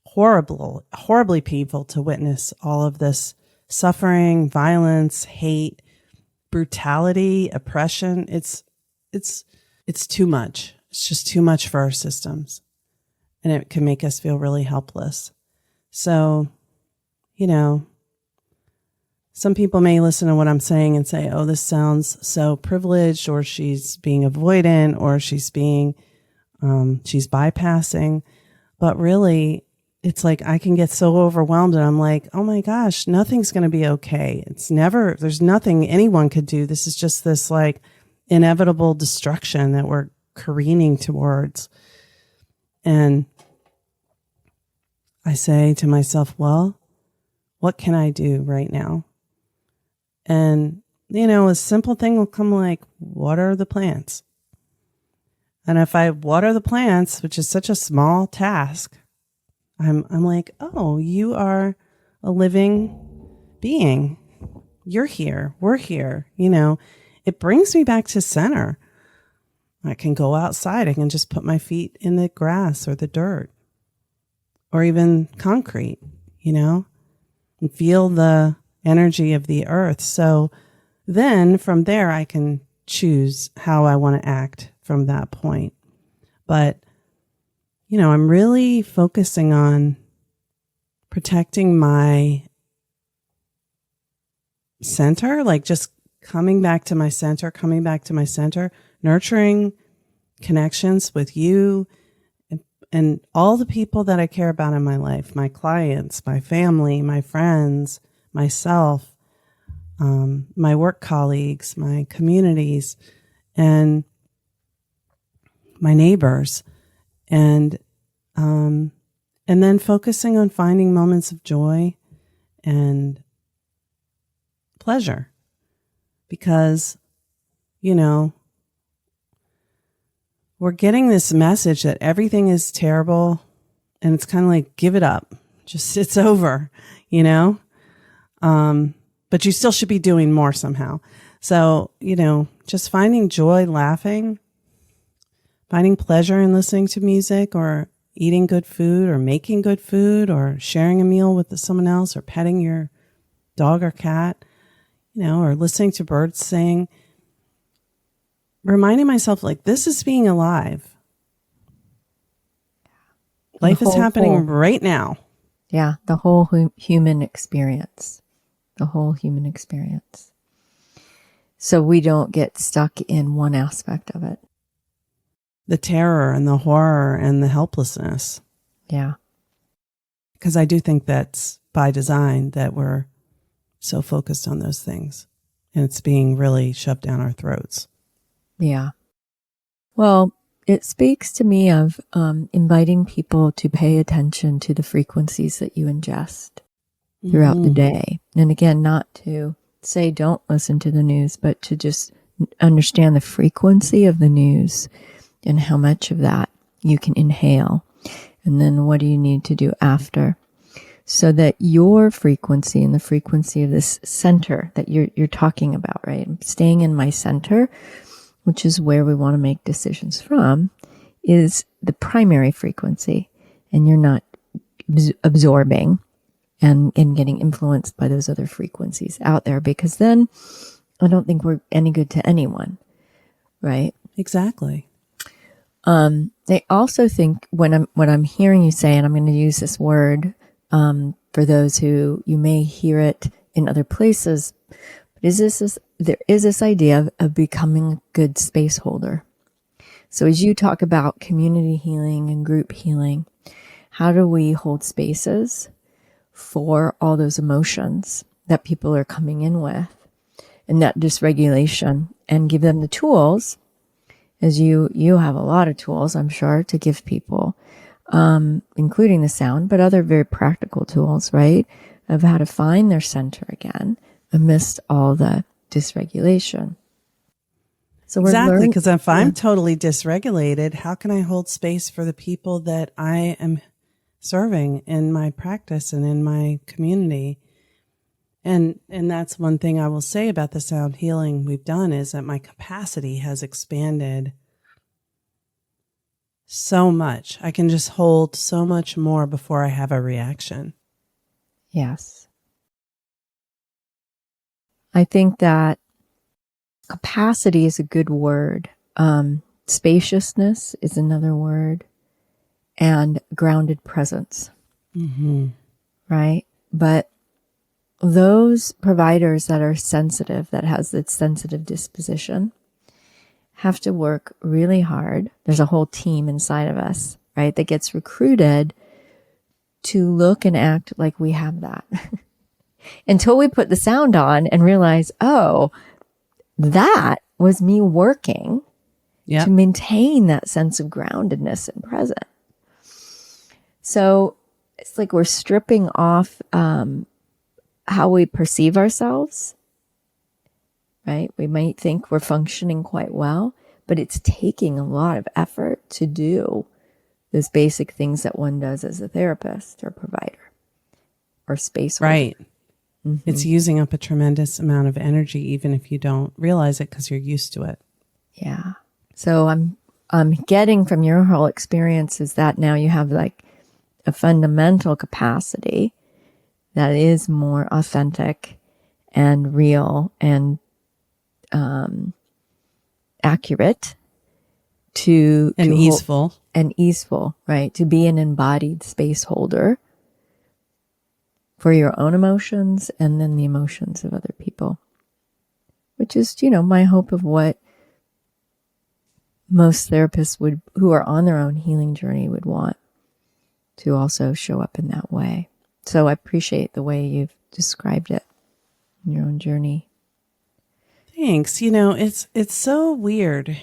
horribly painful to witness all of this suffering, violence, hate, brutality, oppression. It's too much. It's just too much for our systems. And it can make us feel really helpless. So, some people may listen to what I'm saying and say, oh, this sounds so privileged, or she's being avoidant, or she's bypassing. But really, it's like I can get so overwhelmed and I'm like, oh my gosh, nothing's going to be okay. There's nothing anyone could do. This is just this like inevitable destruction that we're careening towards. And I say to myself, well, what can I do right now? And, a simple thing will come like, water the plants. And if I water the plants, which is such a small task, I'm like, oh, you are a living being. You're here. We're here. It brings me back to center. I can go outside. I can just put my feet in the grass or the dirt or even concrete, and feel the energy of the earth. So then from there, I can choose how I want to act from that point. But, I'm really focusing on protecting my center, like just coming back to my center, nurturing connections with you and all the people that I care about in my life, my clients, my family, my friends, myself, my work colleagues, my communities, and my neighbors, and then focusing on finding moments of joy and pleasure, because, we're getting this message that everything is terrible, and it's kind of like, give it up, just it's over, but you still should be doing more somehow. So, just finding joy, laughing, finding pleasure in listening to music or eating good food or making good food or sharing a meal with someone else or petting your dog or cat, or listening to birds sing, reminding myself like this is being alive. Life is happening right now. Yeah, the whole human experience. The whole human experience. So we don't get stuck in one aspect of it. The terror and the horror and the helplessness. Yeah. Because I do think that's by design that we're so focused on those things. And it's being really shoved down our throats. Yeah. Well, it speaks to me of inviting people to pay attention to the frequencies that you ingest throughout the day. And again, not to say don't listen to the news, but to just understand the frequency of the news and how much of that you can inhale. And then what do you need to do after? So that your frequency and the frequency of this center that you're talking about, right? I'm staying in my center, which is where we want to make decisions from, is the primary frequency. And you're not absorbing and getting influenced by those other frequencies out there, because then I don't think we're any good to anyone, right? Exactly. I also think what I'm hearing you say, and I'm going to use this word for those who you may hear it in other places, but there is this idea of becoming a good space holder. So as you talk about community healing and group healing, how do we hold spaces for all those emotions that people are coming in with and that dysregulation, and give them the tools as you have a lot of tools, I'm sure, to give people, including the sound, but other very practical tools, right? Of how to find their center again amidst all the dysregulation. So we're exactly, because if I'm totally dysregulated, how can I hold space for the people that I am serving in my practice and in my community? And that's one thing I will say about the sound healing we've done is that my capacity has expanded so much. I can just hold so much more before I have a reaction. Yes. I think that capacity is a good word. Spaciousness is another word. And grounded presence. Mm-hmm. Right? But those providers that are sensitive, that has this sensitive disposition, have to work really hard. There's a whole team inside of us, right, that gets recruited to look and act like we have that. Until we put the sound on and realize, oh, that was me working to maintain that sense of groundedness and presence. So it's like we're stripping off how we perceive ourselves, right? We might think we're functioning quite well, but it's taking a lot of effort to do those basic things that one does as a therapist or provider or space holder. Right. Mm-hmm. It's using up a tremendous amount of energy, even if you don't realize it because you're used to it. Yeah. So I'm getting from your whole experience is that now you have like a fundamental capacity that is more authentic and real and accurate and easeful. And easeful, right? To be an embodied space holder for your own emotions and then the emotions of other people, which is, my hope of what most therapists who are on their own healing journey would want to also show up in that way. So I appreciate the way you've described it in your own journey. Thanks. It's so weird,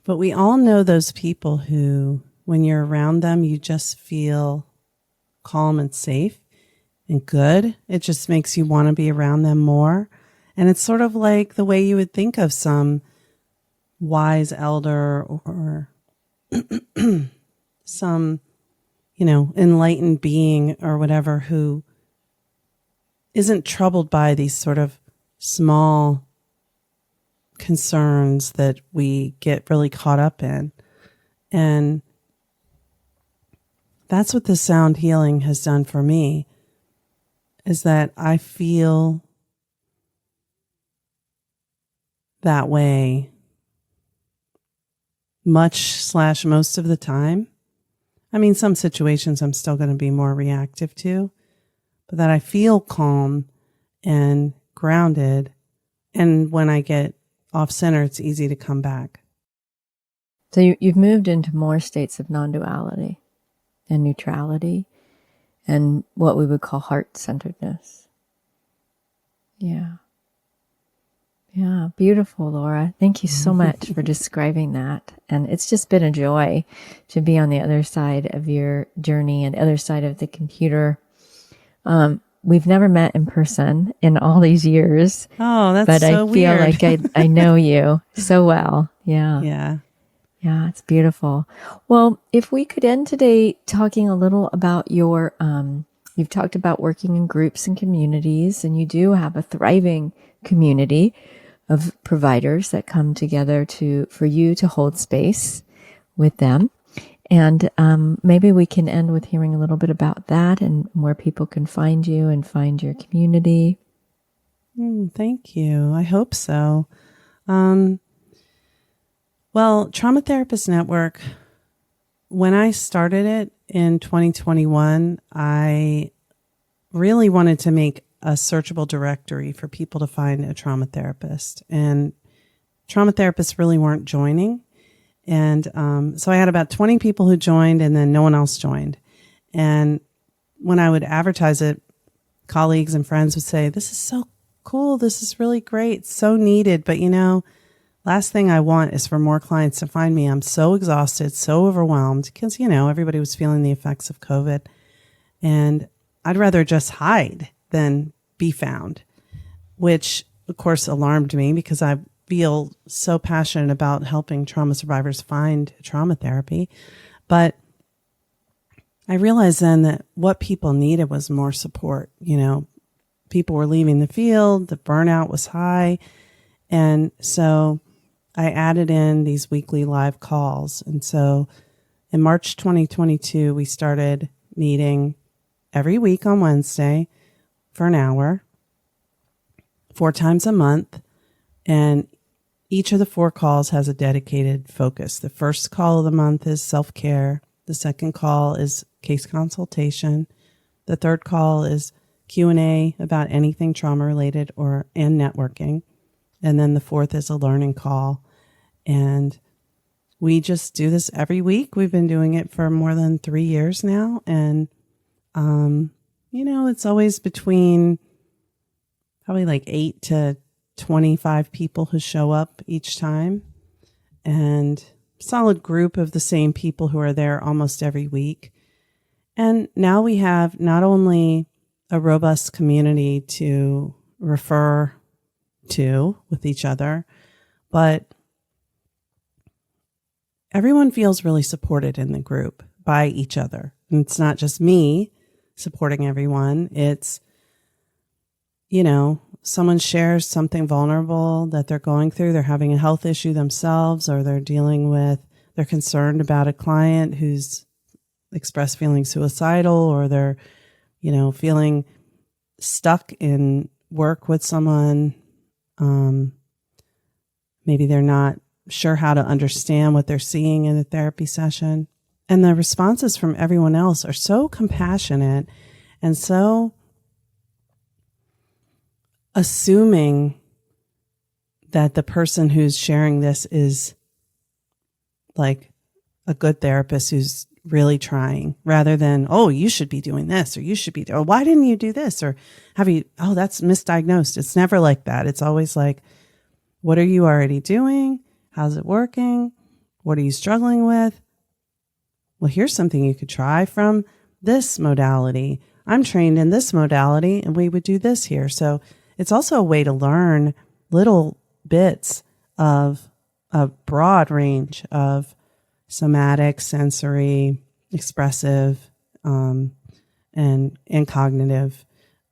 but we all know those people who, when you're around them, you just feel calm and safe and good. It just makes you want to be around them more. And it's sort of like the way you would think of some wise elder or some, enlightened being or whatever who isn't troubled by these sort of small concerns that we get really caught up in. And that's what the sound healing has done for me, is that I feel that way most of the time. I mean, some situations I'm still going to be more reactive to, but that I feel calm and grounded. And when I get off center, it's easy to come back. So you've moved into more states of non-duality and neutrality and what we would call heart-centeredness. Yeah. Yeah, beautiful, Laura. Thank you so much for describing that. And it's just been a joy to be on the other side of your journey and the other side of the computer. We've never met in person in all these years. Oh, that's but so weird. But I feel like I know you so well. Yeah. Yeah. Yeah, it's beautiful. Well, if we could end today talking a little about your, you've talked about working in groups and communities, and you do have a thriving community of providers that come together for you to hold space with them. And maybe we can end with hearing a little bit about that and where people can find you and find your community. Thank you. I hope so. Well, Trauma Therapist Network, when I started it in 2021, I really wanted to make a searchable directory for people to find a trauma therapist. And trauma therapists really weren't joining. And so I had about 20 people who joined, and then no one else joined. And when I would advertise it, colleagues and friends would say, "This is so cool. This is really great. So needed. But last thing I want is for more clients to find me. I'm so exhausted, so overwhelmed because, everybody was feeling the effects of COVID. And I'd rather just hide than be found, which of course alarmed me because I feel so passionate about helping trauma survivors find trauma therapy. But I realized then that what people needed was more support. People were leaving the field, the burnout was high. And so I added in these weekly live calls. And so in March 2022, we started meeting every week on Wednesday for an hour, 4 times a month. And each of the 4 calls has a dedicated focus. The first call of the month is self-care. The second call is case consultation. The third call is Q&A about anything trauma related and networking. And then the fourth is a learning call. And we just do this every week. We've been doing it for more than 3 years now. And, it's always between probably like 8 to 25 people who show up each time, and solid group of the same people who are there almost every week. And now we have not only a robust community to refer to with each other, but everyone feels really supported in the group by each other. And it's not just me supporting everyone. It's, someone shares something vulnerable that they're going through. They're having a health issue themselves, or they're concerned about a client who's expressed feeling suicidal, or they're, feeling stuck in work with someone. Maybe they're not sure how to understand what they're seeing in a therapy session. And the responses from everyone else are so compassionate and so assuming that the person who's sharing this is like a good therapist who's really trying, rather than, oh, you should be doing this, or you should be, or why didn't you do this? Or that's misdiagnosed. It's never like that. It's always like, what are you already doing? How's it working? What are you struggling with? Well, here's something you could try from this modality. I'm trained in this modality and we would do this here. So it's also a way to learn little bits of a broad range of somatic, sensory, expressive, and cognitive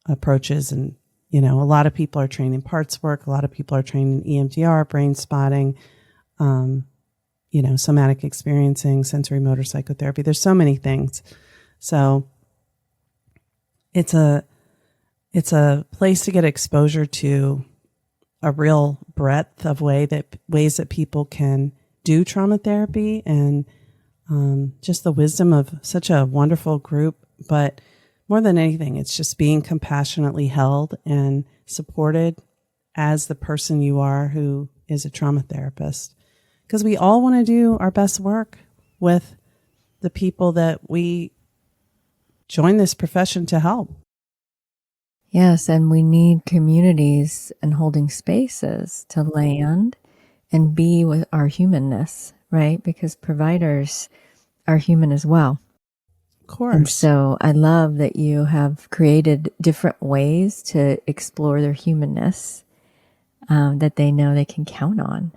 approaches. And, a lot of people are trained in parts work. A lot of people are trained in EMDR, brain spotting, somatic experiencing, sensory motor psychotherapy. There's so many things. So it's a place to get exposure to a real breadth of ways that people can do trauma therapy, and just the wisdom of such a wonderful group. But more than anything, it's just being compassionately held and supported as the person you are who is a trauma therapist. Because we all want to do our best work with the people that we join this profession to help. Yes, and we need communities and holding spaces to land and be with our humanness, right? Because providers are human as well. Of course. And so I love that you have created different ways to explore their humanness that they know they can count on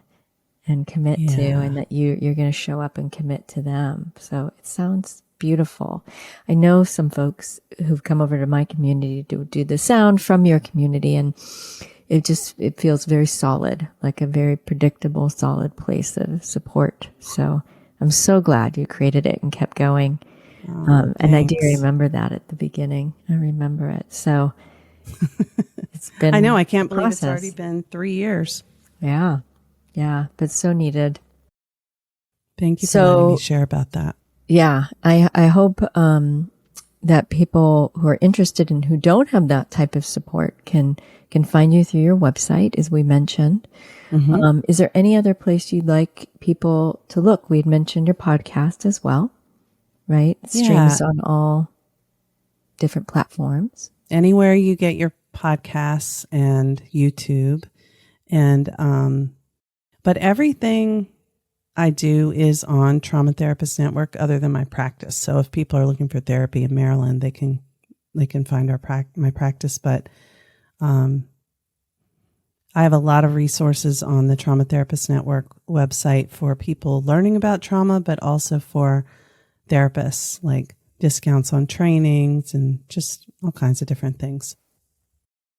and commit to, and that you're going to show up and commit to them. So it sounds beautiful. I know some folks who've come over to my community to do the sound from your community, and it feels very solid, like a very predictable, solid place of support. So I'm so glad you created it and kept going. And I do remember that at the beginning. I remember it. So it's been I know. I can't believe it's already been 3 years. Yeah. Yeah. But so needed. Thank you for letting me share about that. Yeah. I hope that people who are interested and who don't have that type of support can find you through your website, as we mentioned. Mm-hmm. Is there any other place you'd like people to look? We had mentioned your podcast as well, right? It streams on all different platforms. Anywhere you get your podcasts and YouTube. And But everything I do is on Trauma Therapist Network other than my practice. So if people are looking for therapy in Maryland, they can find my practice. But I have a lot of resources on the Trauma Therapist Network website for people learning about trauma, but also for therapists, like discounts on trainings and just all kinds of different things.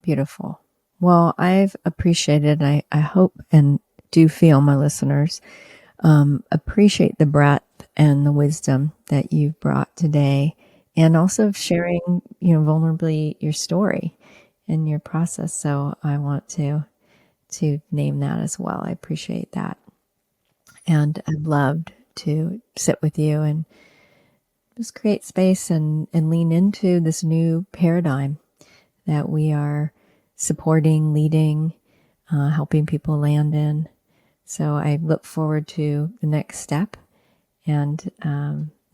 Beautiful. Well, I've appreciated, I hope and do feel my listeners appreciate the breadth and the wisdom that you've brought today, and also sharing, vulnerably your story and your process. So I want to name that as well. I appreciate that. And I'd loved to sit with you and just create space and lean into this new paradigm that we are supporting, leading, helping people land in. So I look forward to the next step, and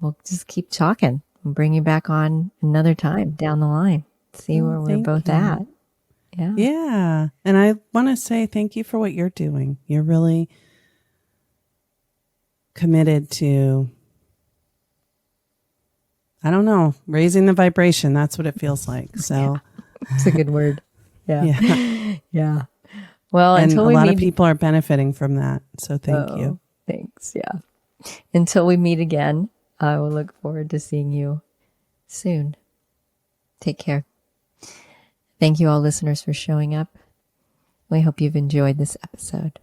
we'll just keep talking. We'll bring you back on another time down the line. See where we're both at. Yeah. Yeah. And I want to say thank you for what you're doing. You're really committed to, I don't know, raising the vibration. That's what it feels like. So it's a good word. Yeah. Yeah. Yeah. Well, and until a we lot meet of people are benefiting from that. So thank you. Thanks. Yeah. Until we meet again, I will look forward to seeing you soon. Take care. Thank you all listeners for showing up. We hope you've enjoyed this episode.